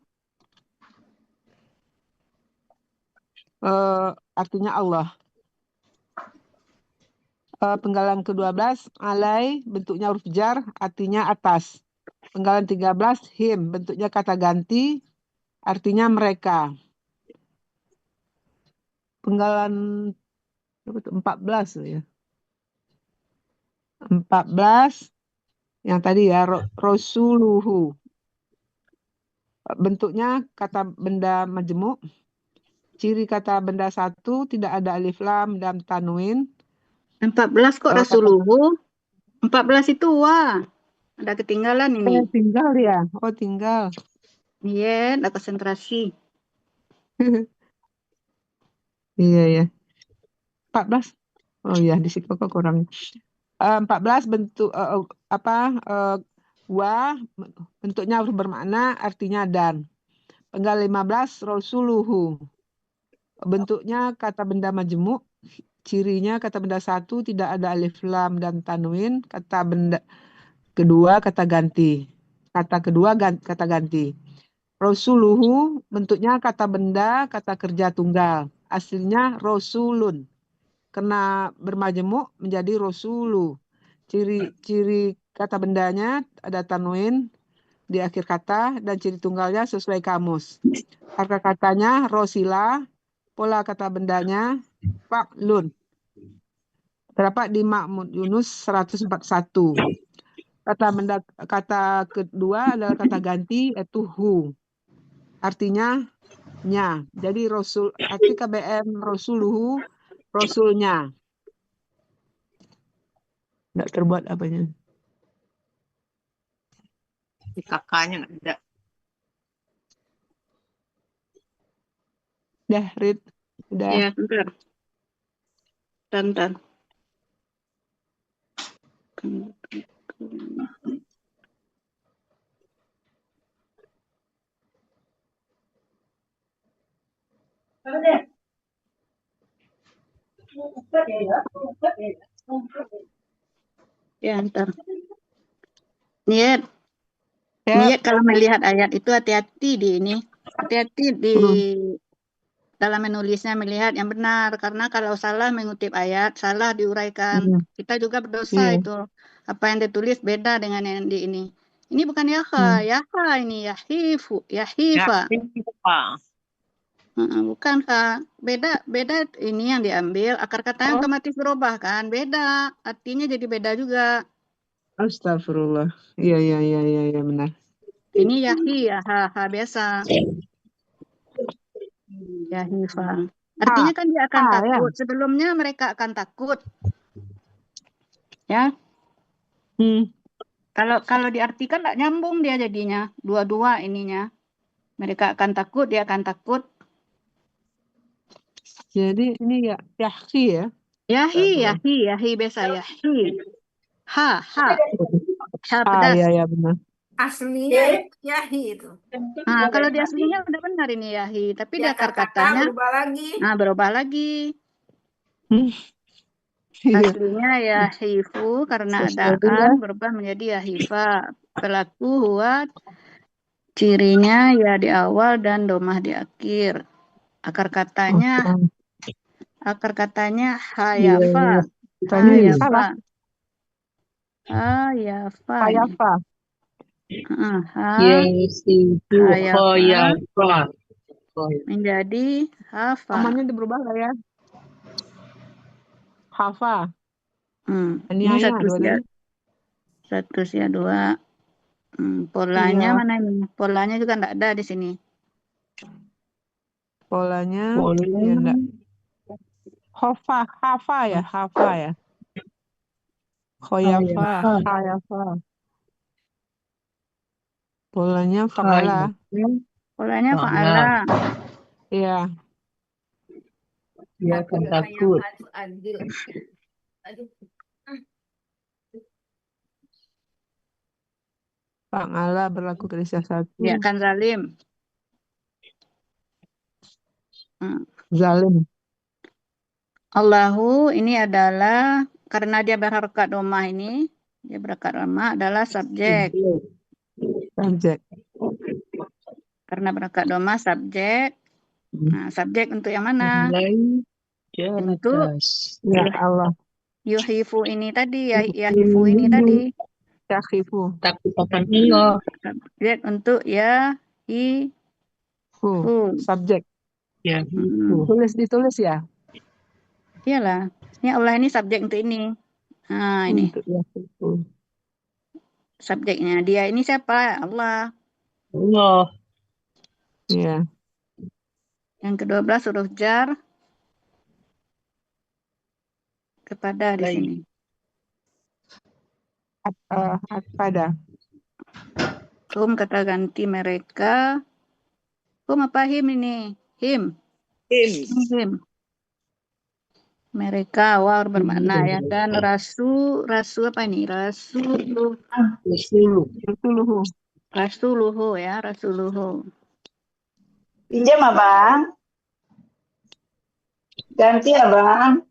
Artinya Allah. Penggalan ke-12, alai, bentuknya huruf jar, artinya atas. Penggalan 13, him, bentuknya kata ganti, artinya mereka. Penggalan 14 ya. 14, yang tadi ya, Rasuluhu. Bentuknya kata benda majemuk. Ciri kata benda satu, tidak ada alif lam dan tanwin.
14 kok Rasuluhu? 14 itu wah. Ada ketinggalan ini.
Tinggal ya? Oh, tinggal.
Iya, ada konsentrasi.
Iya, ya. 14. Oh iya, di situ kok kurang. 14 bentuk wa bentuknya harus bermakna, artinya dan. Penggal 15 Rasuluhu. Bentuknya kata benda majemuk. Cirinya kata benda satu tidak ada alif lam dan tanwin. Kata benda kedua kata ganti. Kata kedua kata ganti. Rasuluhu bentuknya kata benda kata kerja tunggal. Aslinya Rasulun. Kena bermajemuk menjadi Rasulu. Ciri kata bendanya ada tanwin di akhir kata dan ciri tunggalnya sesuai kamus. Harga katanya Rosila, pola kata bendanya Fa'lun. Terdapat di Mahmud Yunus 141. Kata kedua adalah kata ganti yaitu hu. Artinya nya. Jadi arti KBM Rasuluhu, Rasulnya. Nggak terbuat apanya.
Di kakaknya nggak ada.
Dah, Rit. Udah.
Ya, bentar. Bentar. Ya, bentar. Niat.
Ya.
Niat kalau melihat ayat itu hati-hati di ini. Hati-hati di dalam menulisnya, melihat yang benar. Karena kalau salah mengutip ayat, salah diuraikan. Kita juga berdosa itu. Apa yang ditulis beda dengan yang di ini. Ini bukan yaha, yaha ini yahifu, yahifa. Bukan Kak, beda ini yang diambil, akar katanya otomatis berubah kan, beda, artinya jadi beda juga.
Astagfirullah. Iya, benar.
Ini yahi, yaha biasa. Yahifa. Artinya kan dia akan takut.
Ya.
Sebelumnya mereka akan takut. Ya. Kalau diartikan nggak nyambung dia jadinya, dua-dua ininya. Mereka akan takut, dia akan takut.
Jadi ini ya yahi ya.
Yahi biasa yahi. Ha pedas.
Iya benar.
Aslinya yahi itu.
Nah, kalau di aslinya udah benar ini yahi, tapi di akar katanya
berubah lagi.
Nah, berubah lagi. Aslinya yahifu karena ada an berubah menjadi yahifa. Pelaku huwa cirinya ya di awal dan domah di akhir. Akar katanya hayafa. Hayafa. Hayafa. Hayafa menjadi hafa.
Namanya berubah lah ya. Hafa.
Ini satu ya dua. Polanya mana ini? Polanya juga enggak ada di sini.
Polanya ya enggak. Hafa ya. Hayafa. Polanya fa'ala.
Polanya fa'ala.
Iya.
Dia akan takut.
Fa'ala berlaku kerisnya satu.
Dia akan zalim.
Zalim.
Allahu ini adalah karena dia berharokat domah ini, dia berharokat domah adalah subjek. Karena berharokat domah subjek. Nah, subjek untuk yang mana? Untuk
ya Allah.
Yuhifu ini tadi, yahifu ini tadi.
Yahifu.
Takut akan Allah.
Subjek untuk
Subjek.
Ya.
Ditulis ya.
Iyalah. Ini Allah ini subjek untuk ini. Nah, ini. Subjeknya. Dia ini siapa? Allah.
Allah.
Iya.
Yang ke-12 huruf jar kepada di sini.
Pada.
Kata ganti mereka. Apa him ini? Him. Mereka bermakna ya, dan rasu apa ini? Rasuluhu ya, rasuluhu.
Pinjam abang. Ganti abang.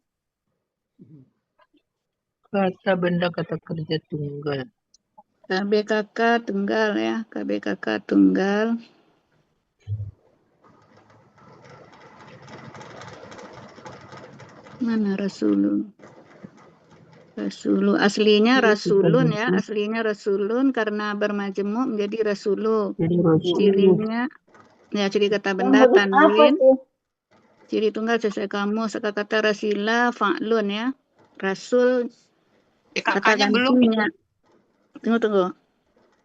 Kata benda kata kerja tunggal.
KBKK tunggal ya, KBKK tunggal. Mana rasulu? Rasulu aslinya rasulun ya, aslinya rasulun karena bermajemuk menjadi rasulu. Cirinya ya, ciri kata benda tanwin. Ciri tunggal sesuai kamus, kata rasila fa'lun ya. Rasul kata gantinya. Tunggu.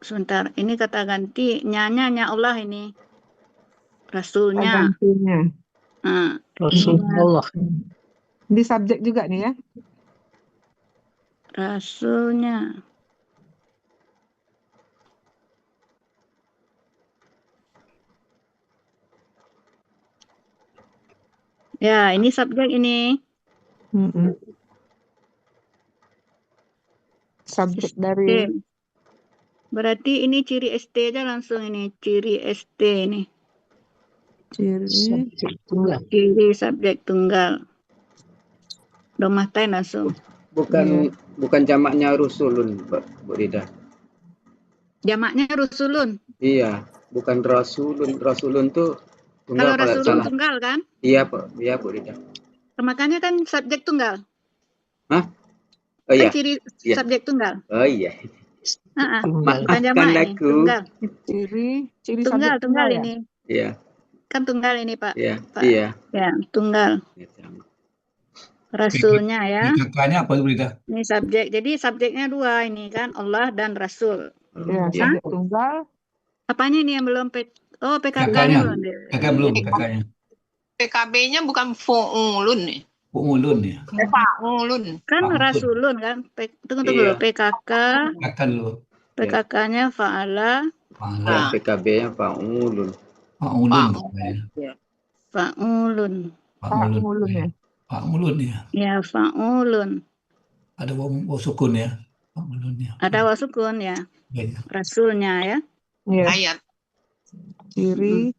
Sebentar, ini kata ganti nyanya Allah ini. Rasulnya.
Rasulullah.
Di subjek juga nih ya.
Rasulnya. Ya, ini subjek ini.
Subjek dari
Oke. Berarti ini ciri ST aja langsung ini. Ciri ST ini.
ciri
Ciri subjek tunggal. Domatain langsung.
Bukan jamaknya rusulun, Bu Rida.
Jamaknya rusulun.
Iya, bukan rasulun. Rasulun tuh
Kalau
tunggal kalau
rasulun
salah.
tunggal kan?
Iya, Bu Rida.
Makanya kan subjek tunggal.
Hah? Oh
Kan
iya.
ciri
Iya.
subjek tunggal.
Oh iya.
Bukan
Maafkan
jamak ini.
aku.
Tunggal.
ciri
Tunggal,
subjek
tunggal
ya?
ini.
Iya.
Kan tunggal ini, Pak.
Iya.
Pak.
Iya.
Ya, tunggal. Rasulnya ya.
Kakaknya apa, Bu Rida?
Ini subjek. Jadi subjeknya dua ini kan, Allah dan Rasul.
Ya, subjek tunggal.
Apanya ini yang belum PKK-nya
Kakaknya.
belum?
Kakak belum, kakaknya.
PKB-nya bukan fu'ulun nih.
Fu'ulun ya.
Fa'ulun.
Kan
Fa'ulun.
Rasulun kan. Tunggu
Iya.
dulu. PKK.
Kakak dulu.
PKK-nya fa'ala.
Fa'ala.
PKB-nya fa'ulun.
Fa'ulun.
Fa'ulun.
Fa'ulun ya.
Fa'ulun ya.
Ya, fa'ulun.
Ada waw sukun ya. Fa'ulun ya.
Ada wasukun ya.
Ya.
Rasulnya ya.
Iya.
Ayat.
Ciri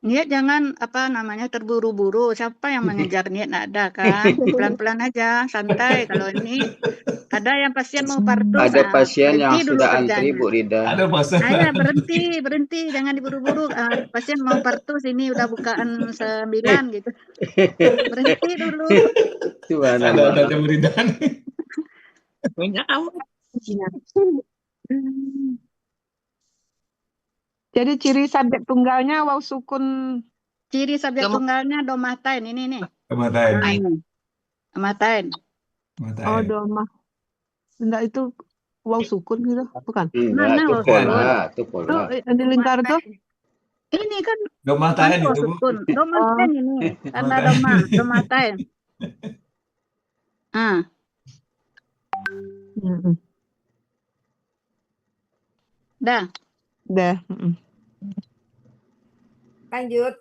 Niat jangan apa namanya terburu-buru. Siapa yang mengejar niat? Nggak ada kan. Pelan-pelan aja, santai. Kalau ini ada yang pasien mau partus.
Ada pasien yang
berhenti dulu
sudah antri,
kerjanya.
Bu Rida.
Ada pasien.
Ayo berhenti, jangan diburu-buru. Pasien mau partus ini udah bukaan 9 gitu. Berhenti dulu.
Subhanallah.
Ada Bu Rida.
Banyak amat.
Jadi ciri subjek tunggalnya waw sukun.
Ciri subjek tunggalnya domatain ini nih.
Domatain.
Domatain.
Oh, domah. Enggak itu waw sukun gitu, bukan?
Mana
Itu
waw
pola, itu
Tuh,
pola.
di lingkar tuh.
Ini kan
Domatain
waw
itu, Bu.
sukun. Domatain ini. Tanda domatain. Dah.
Lanjut.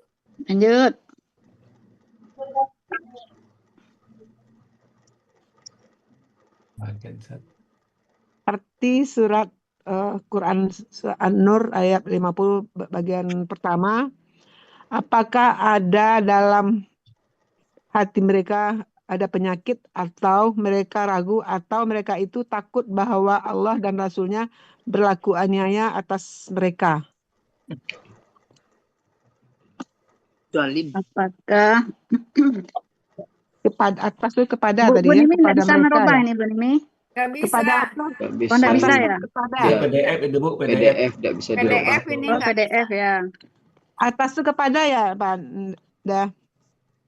Arti surat Quran An-Nur ayat 50 bagian pertama. Apakah ada dalam hati mereka ada penyakit atau mereka ragu atau mereka itu takut bahwa Allah dan Rasulnya berlaku aniaya atas mereka?
Apakah
kepada atas itu kepada
Bu
tadi ya,
Nimi nggak
kepada
bisa
mereka
merubah
ya.
ini Bu Nimi?
Nggak bisa.
Kepada apa?
Nggak bisa.
Oh, nggak bisa ya?
Kepada.
Ya.
PDF itu, Bu.
PDF nggak bisa dirubah.
PDF ini
Oh,
nggak
PDF ya.
Atas itu kepada ya, Pak. Dah.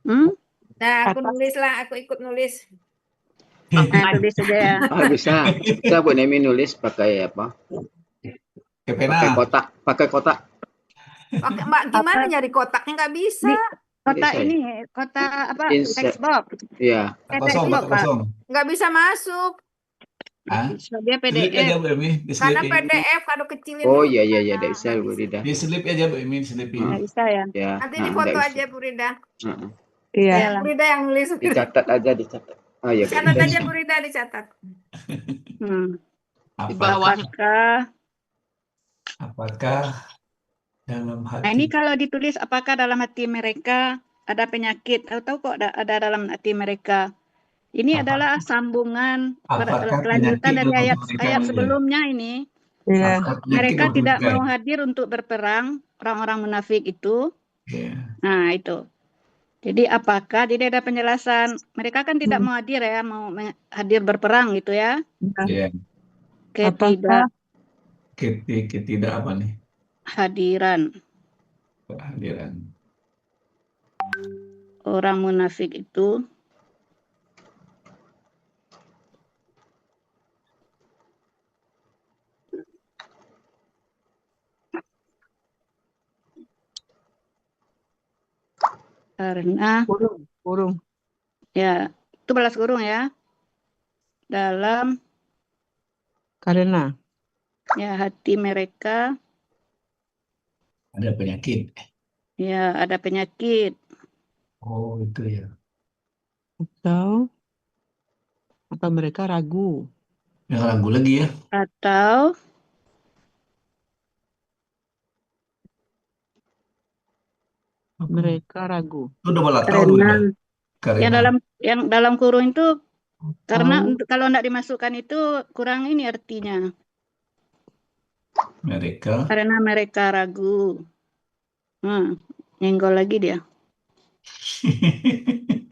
Nah, aku
Atas.
nulis lah, aku ikut nulis.
Tulis saja ya.
Bisa. Bisa Bu Nemi nulis pakai apa? Pakai kotak. Pakai kotak.
Oke, Mbak, gimana nyari kotaknya? Nggak bisa.
Kota
Bisa.
ini, kota apa?
Insert.
Text box.
Iya.
Kosong, Pak, kosong.
Nggak bisa masuk.
Hah?
Dia
Slip aja,
PDF.
Bu Emi.
Karena
Diselip.
PDF kalau kecilin.
Oh iya nggak bisa Bu Rida.
Diselip aja, Bu Emi. Diselipin.
Nggak bisa ya.
Ya.
Nanti di foto
nggak
aja
bisa.
Bu Rida.
Iya.
Bu Rida yang nulis.
Dicatat aja, dicatat. Oh iya.
Dicatat aja Bu Rida, dicatat.
Di bawah.
Apakah dalam hati?
Nah, ini kalau ditulis apakah dalam hati mereka ada penyakit atau kok ada dalam hati mereka? Ini adalah sambungan
Apakah
kelanjutan
penyakit
dari
dalam mereka
ayat
ini?
sebelumnya ini.
Iya.
Mereka tidak mau hadir untuk berperang, orang-orang munafik itu. Nah, itu. Jadi apakah, jadi ada penjelasan, mereka kan tidak mau hadir ya, mau hadir berperang gitu ya.
Iya. Ketidak apa nih?
Hadiran.
Kehadiran.
Orang munafik itu karena
kurung.
Ya, itu balas kurung ya. Dalam
karena
ya hati mereka
Ada penyakit.
Ya, ada penyakit.
Oh, itu ya.
Atau mereka ragu.
Yang ragu lagi ya.
Atau
Mereka ragu.
Itu double atau dulu ya? Karena.
yang dalam kurung itu karena
Atau
kalau tidak dimasukkan itu kurang ini artinya.
Mereka.
Karena mereka ragu. Nyenggol lagi dia.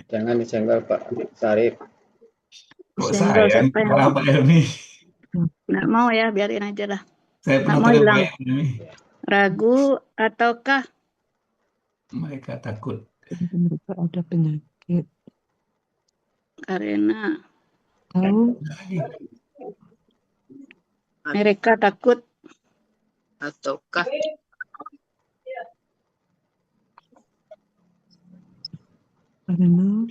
Jangan disenggol Pak Sarip.
Kok
Senggol
saya
siapa yang
malah Pak Helmi?
nggak mau ya, biarin aja lah.
Saya
Nggak mau
penonton yang
bilang
baik ini.
ragu ataukah
Mereka takut.
mereka ada penyakit.
karena
Atau
mereka takut
Ataukah
karena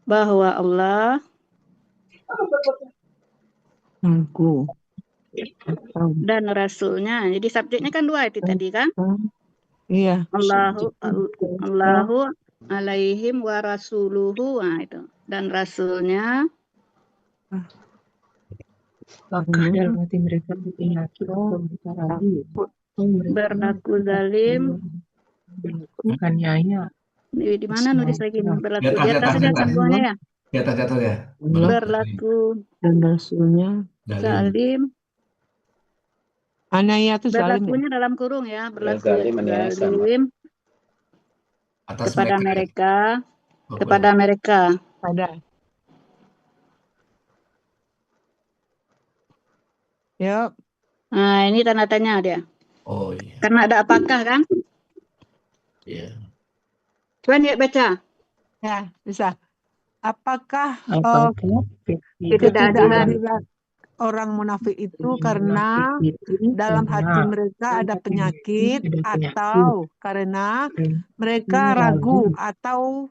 bahwa Allah
ragu.
dan Rasulnya. Jadi subjeknya kan dua itu tadi kan.
Iya.
Allahu alaihim wa rasuluhu. Nah, itu. Dan Rasulnya
Apakah dalam hati mereka penyakit atau mereka ragu?
berlaku zalim.
Aniaya.
Di mana nulis lagi nih? Berlaku
Di atas
saja
ya.
semuanya ya.
Di atas ya.
Berlaku
Dan Rasulnya
zalim.
Anaya itu zalim.
Berlakunya dalam kurung ya. Berlaku
zalim, anaya sama.
zalim
Atas
kepada
mereka.
kepada mereka.
Pada. Yuk.
Nah, ini tanda tanya dia.
Oh iya.
Karena ada apakah kan?
Iya.
Coba yuk baca.
Ya, bisa. Apakah
Ketidakhadiran
orang munafik itu karena dalam hati mereka ada penyakit atau karena mereka ragu atau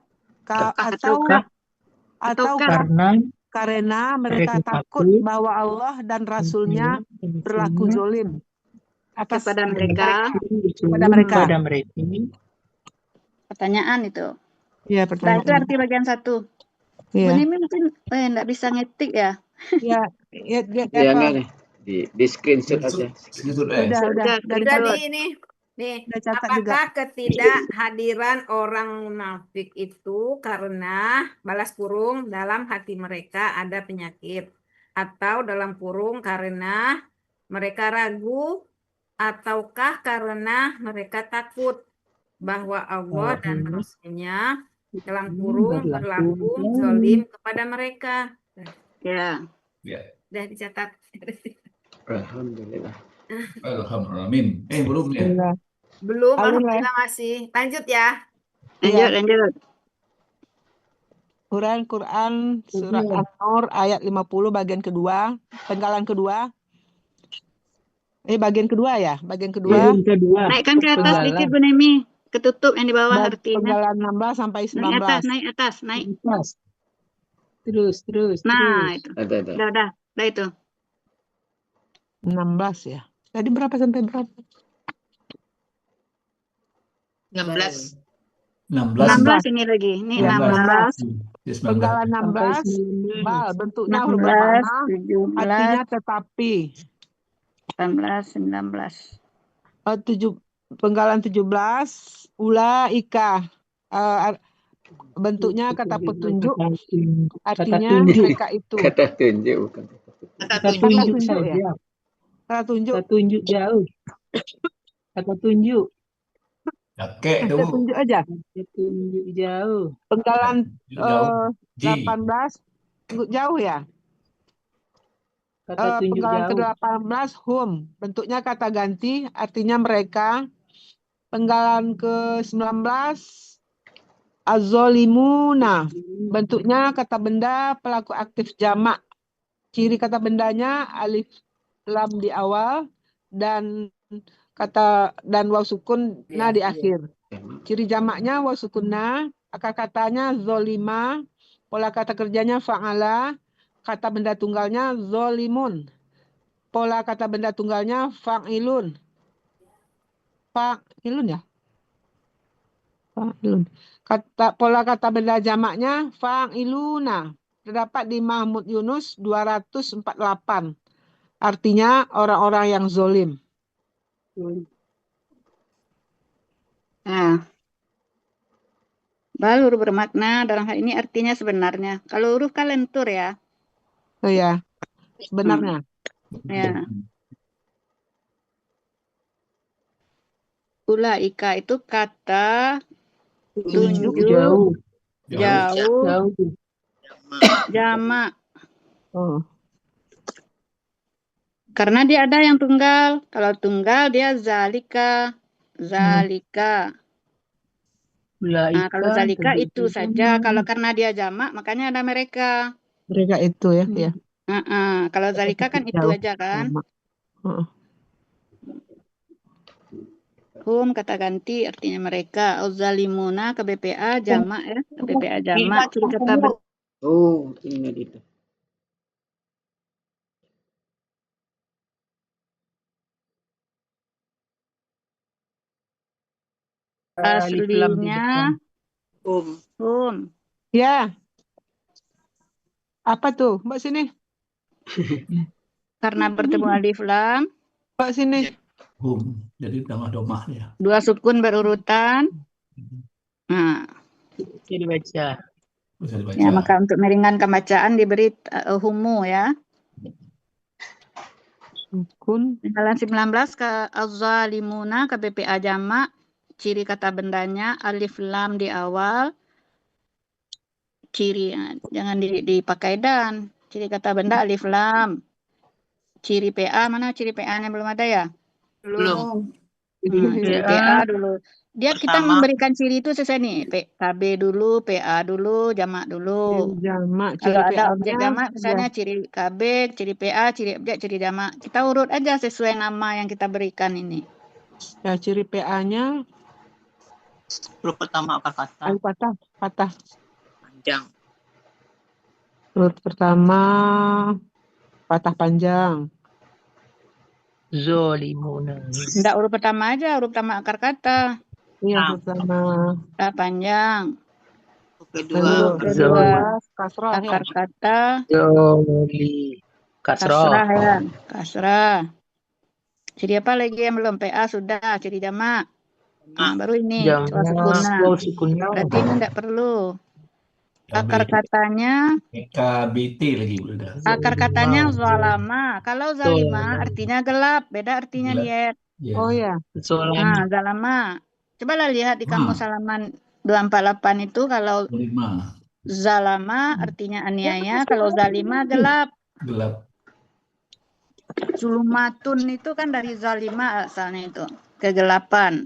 karena mereka takut bahwa Allah dan Rasulnya berlaku zolim
kepada mereka. Pertanyaan itu.
Iya,
Nah, itu arti bagian 1.
Iya.
Bu Nimi mungkin enggak bisa ngetik ya.
Iya,
Iya, di screenshot aja.
Udah
Jadi nih, apakah ketidakhadiran orang munafik itu karena balas kurung dalam hati mereka ada penyakit atau dalam kurung karena mereka ragu ataukah karena mereka takut bahwa Allah dan Rasulnya dalam kurung berlaku zalim kepada mereka.
Ya.
Udah dicatat.
Alhamdulillah.
Alhamdulillah. Belum ya?
Belum, alhamdulillah masih. Lanjut ya.
Lanjut.
Quran surat An-Nur ayat 50 bagian kedua, penggalan kedua. Bagian kedua ya, bagian kedua.
Naikkan ke atas dikit Bu Nemi. Ketutup yang di bawah artinya.
Penggalan 16 sampai 19.
Naik atas.
Terus.
Nah, itu.
Ada.
Udah itu.
16 ya. Tadi berapa sampai berapa?
16.
16 ini lagi. Ini 16.
Penggalan 16. Bentuknya huruf pertama.
17.
Artinya tetapi.
18, 19.
Penggalan 17. Ulaika. Bentuknya kata petunjuk. Artinya mereka itu.
Kata tunjuk bukan.
Kata tunjuk saja.
Ya? Kata
tunjuk jauh. Kata tunjuk.
Oke,
Kata tunjuk aja.
Tunjuk jauh.
Penggalan 18 jauh ya. Penggalan ke-18 hum. Bentuknya kata ganti, artinya mereka. Penggalan ke-19 az-zolimuna. Bentuknya kata benda pelaku aktif jamak. Ciri kata bendanya alif lam di awal dan waw sukun na di akhir. Ciri jamaknya waw sukun na, akar katanya zolima, pola kata kerjanya fa'ala, kata benda tunggalnya zolimun. Pola kata benda tunggalnya fa'ilun. fa'ilun ya? Fa'ilun. Pola kata benda jamaknya fa'iluna. Terdapat di Mahmud Yunus 248. Artinya orang-orang yang zolim.
Nah, baru bermakna dalam hal ini artinya sebenarnya. Kalau huruf kan lentur ya.
Oh ya, sebenarnya.
Ya. Ulaika itu kata tunjuk
Jauh.
jauh jamak.
Oh.
Karena dia ada yang tunggal. Kalau tunggal dia zalika. Nah, kalau zalika itu saja. Kalau karena dia jamak makanya ada mereka.
Mereka itu ya, ya.
Kalau zalika kan itu aja kan. Hum kata ganti artinya mereka. Auzalimuna ke BPA jamak ya. Ke BPA jamak. Ciri kata
Oh, ini itu.
aslinya hum.
Ya. Apa tuh? Mbak sini.
Karena bertemu alif lam.
Mbak sini.
Hum. Jadi domah ya.
Dua sukun berurutan. Nah.
Jadi baca.
Bisa dibaca.
Ya, maka untuk meringankan bacaan diberi humu ya.
Sukun.
Halaman 19 ke az-zalimuna ke BPA jamak. Ciri kata bendanya alif lam di awal. Ciri jangan dipakai dan. Ciri kata benda alif lam. Ciri PA mana? Ciri PA-nya belum ada ya?
Belum.
Ciri PA dulu. Kita memberikan ciri itu sesuai nih. KB dulu, PA dulu, jamak dulu.
Jamak,
Kalau ada objek jamak, misalnya ciri KB, ciri PA, ciri objek, ciri jamak. Kita urut aja sesuai nama yang kita berikan ini.
Ya, ciri PA-nya
Huruf pertama akar kata.
Patah.
Panjang.
Huruf pertama patah panjang.
Zolimuna.
Enggak huruf pertama aja, huruf pertama akar kata.
Iya, pertama.
Panjang.
Kedua.
Kasrah
akar
ya.
kata.
Zoli.
Kasrah ya. Kasrah. Ciri apa lagi yang belum? PA sudah. Ciri jamak. Nah, baru ini.
Sukunnya.
Berarti ini enggak perlu. Akar katanya.
KBT lagi udah.
Akar katanya zalama. Kalau zalima artinya gelap. Beda artinya lihat.
Oh ya.
Nah, zalama. Cobalah lihat di kamus halaman 248 itu kalau zalama artinya aniaya, kalau zalima gelap.
Gelap.
Zulumatun itu kan dari zalima asalnya itu, kegelapan.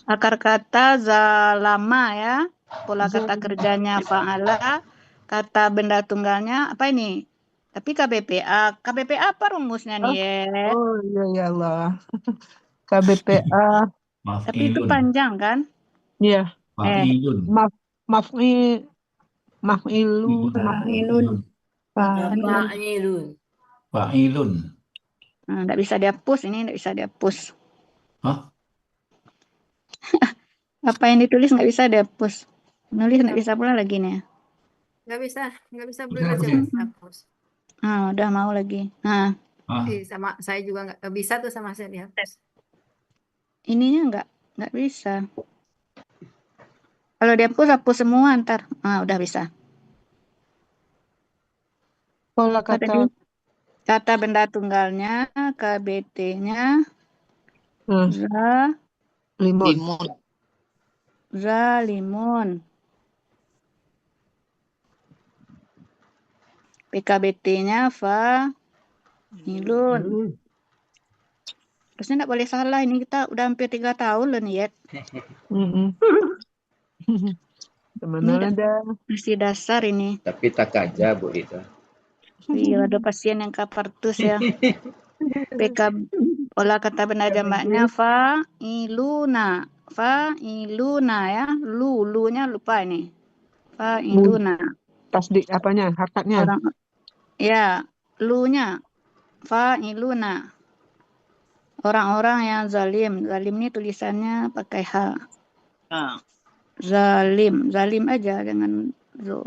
Akar kata zalama ya, pola kata kerjanya fa'ala, kata benda tunggalnya apa ini? Tapi KBPA apa rumusnya nih ya?
Oh iya ya Allah. KBPA.
Tapi itu panjang kan?
Iya.
Maf'ilun. Fa'ilun.
Nah, enggak bisa dihapus ini, enggak bisa dihapus.
Hah?
Apa yang ditulis nggak bisa dihapus. Nulis nggak bisa pula lagi nih.
Nggak bisa hapus.
Ah, udah mau lagi. Nah.
Sama saya juga nggak bisa tuh sama saya dihapus.
Ininya nggak bisa. Kalau dihapus hapus semua ntar. Ah, udah bisa.
Pola
kata benda tunggalnya, KBT-nya zalimun. PKBT-nya fa'ilun. Terusnya enggak boleh salah, ini kita udah hampir 3 tahun loh nih, Yet.
Mana ada?
Masih dasar ini.
Tapi tak aja, Bu Rita.
Iya, ada pasien yang kapartus ya. PK pola kata benda jamaknya fa'iluna. Fa'iluna ya. Lu-nya lupa ini. Fa'iluna.
Tasdik apanya? Harkatnya?
Ya, lu-nya. Fa'iluna. orang-orang yang zalim. Zalim ini tulisannya pakai H.
Ah.
Zalim aja dengan zo.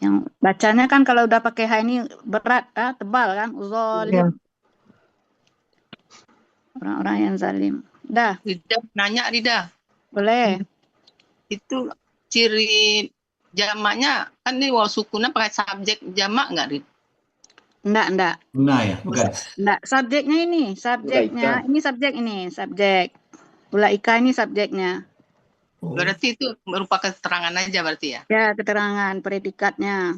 Yang bacanya kan kalau udah pakai H ini berat, tebal kan, zalim. Orang-orang yang zalim. Dah.
Rida nanya, Rida.
Boleh.
Itu ciri jamaknya kan ini waw sukunnya pakai subjek jamak nggak, Rid?
Enggak.
Nah ya, bukan.
Enggak, subjeknya ini, subjek. Ulaika ini subjeknya.
Berarti itu merupakan keterangan aja berarti ya?
Ya, keterangan predikatnya.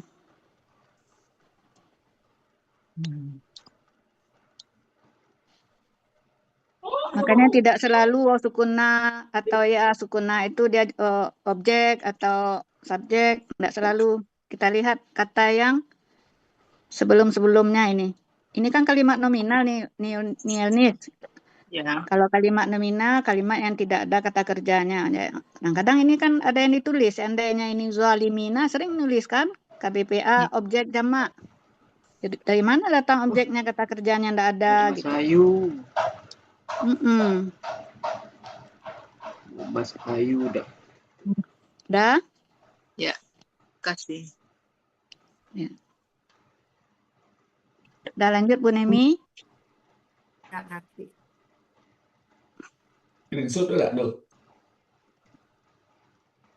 Makanya tidak selalu waw sukuna atau ya sukuna itu dia objek atau subjek, tidak selalu. Kita lihat kata yang sebelum-sebelumnya ini. Ini kan kalimat nominal nih, Elnis.
Ya.
Kalau kalimat nominal, kalimat yang tidak ada kata kerjanya. Kadang-kadang ini kan ada yang ditulis. Seandainya ini zalimina, sering nulis kan? KBPA, objek jamak. Jadi, dari mana datang objeknya, kata kerjanya tidak ada. Gitu.
Sayu. Mas kayu dah.
Dah?
Ya, kasih.
Ya. Dah lanjut Bu Nemi?
Tak ngerti.
Screenshot enggak, Dok?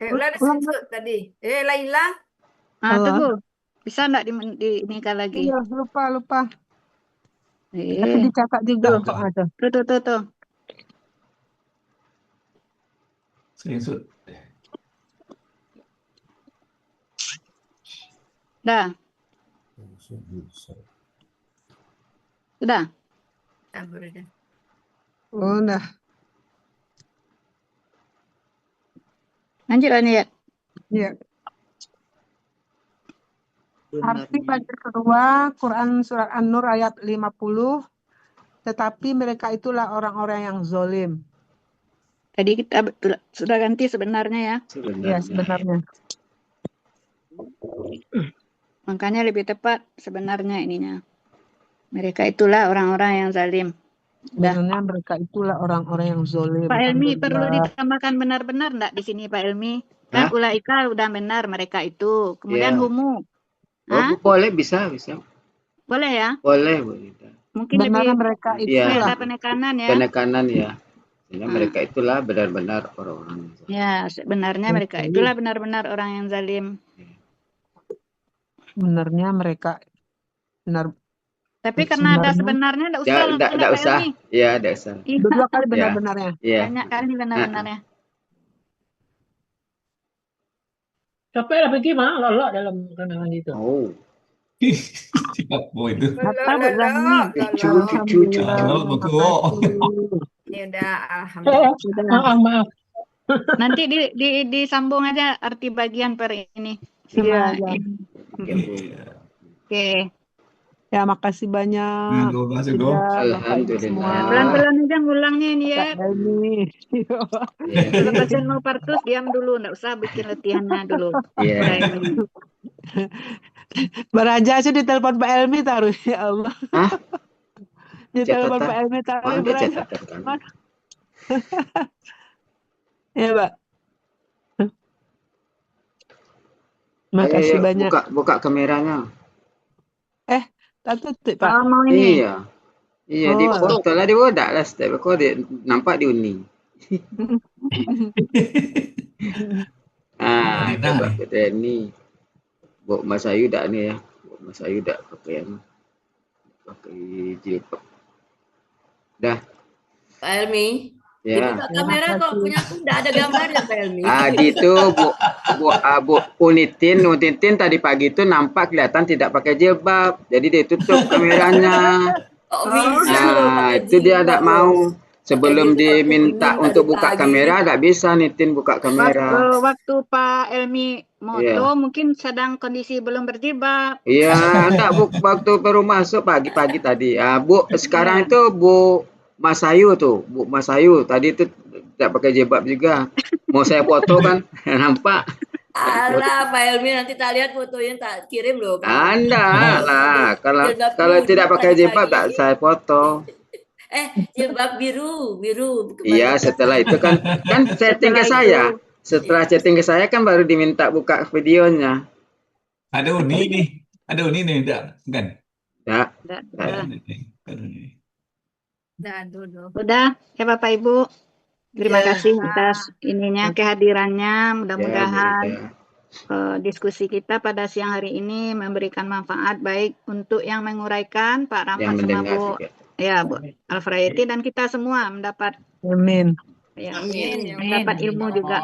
Udah screenshot tadi. Laila.
Tunggu. Bisa enggak di ini kan lagi?
Iya, lupa. Tapi dicatat juga kok ada.
Tuh.
Screenshot.
Dah. Sudah?
Udah.
Lanjut ya.
Iya. Arti bagian kedua, Quran Surat An-Nur ayat 50. Tetapi mereka itulah orang-orang yang zolim.
Tadi kita sudah ganti sebenarnya ya.
Iya, sebenarnya.
Makanya lebih tepat sebenarnya ininya. Mereka itulah orang-orang yang zalim.
Sebenarnya mereka itulah orang-orang yang zolim.
Pak Elmi, perlu ditambahkan benar-benar enggak di sini Pak Elmi? Kan ulaika udah benar mereka itu. Kemudian humu.
Boleh, bisa.
Boleh ya?
Boleh.
Mungkin
benar
lebih
mereka itulah.
ada penekanan ya.
Penekanan ya. Sehingga mereka itulah benar-benar orang-orang.
Ya, sebenarnya mereka itulah benar-benar orang yang zalim.
Benarnya mereka benar.
Tapi karena ada sebenarnya enggak usah.
Enggak usah. Iya, enggak usah.
Dua kali benar-benarnya.
Iya.
Banyak kali benar-benarnya.
Sampai lah pergi mah lolok dalam renangan itu.
Oh.
Siapa itu?
Cucu.
Ya udah, alhamdulillah.
Maaf.
Nanti disambung aja arti bagian per ini.
Iya.
Oke.
Ya, makasih banyak.
Alhamdulillah.
Pelan-pelan aja ngulangnya ini ya.
Ini.
Kalau pasien mau partus, diam dulu. Nggak usah bikin latihannya dulu.
Iya.
Beraja sih di telepon Pak Elmi taruh, ya Allah.
Hah?
Di telepon Pak Elmi taruh Beraja. Ya, Pak. Makasih banyak.
Buka kameranya.
Tutup, Pak.
Mau ini.
Iya, di foto lah dia bodak lah step. Kok dia nampak di uni. Coba kita ini. Buat Mas Ayu dak ni ya. Buat Mas Ayu dak pakai jilbab. Dah.
Pak Elmi.
Ya.
Di kamera kok punya aku enggak ada gambarnya Pak Elmi.
Gitu Bu Unitin tadi pagi itu nampak kelihatan tidak pakai jilbab. Jadi dia tutup kameranya. Itu dia tidak mau. Sebelum diminta untuk buka kamera, tidak bisa Nitin buka kamera.
Waktu Pak Elmi moto mungkin sedang kondisi belum berjilbab.
Iya, enggak Bu, waktu baru masuk pagi-pagi tadi. Bu, sekarang itu Bu Mas Ayu tuh, Bu Mas Ayu tadi itu tidak pakai jilbab juga. Mau saya foto kan, nampak.
Alah, Pak Elmi nanti tak lihat fotonya tak kirim loh.
Anda lah, kalau tidak pakai jilbab tak saya foto.
Jilbab biru.
Iya, setelah itu kan chatting ke saya. Setelah chatting ke saya kan baru diminta buka videonya.
Ada Uni nih. Ada Uni nih, enggak? Kan?
Ya.
Udah, ya Bapak Ibu. Terima kasih atas ininya kehadirannya. Mudah-mudahan diskusi kita pada siang hari ini memberikan manfaat baik untuk yang menguraikan Pak Rahmat sama Bu Alfrayeti dan kita semua mendapat mendapat ilmu juga.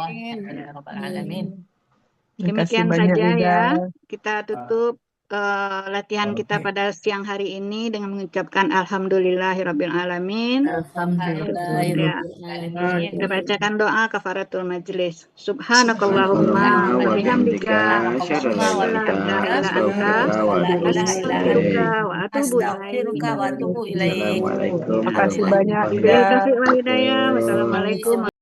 Demikian saja ya. Kita tutup latihan kita pada siang hari ini dengan mengucapkan alhamdulillahirabbil alamin. Kita bacakan doa kafaratul majlis. Subhanakallahumma wa bihamdika asyhadu an la ilaha illa anta astaghfiruka wa atubu ilaik.
Assalamualaikum.
Terima kasih banyak.
Wassalamualaikum.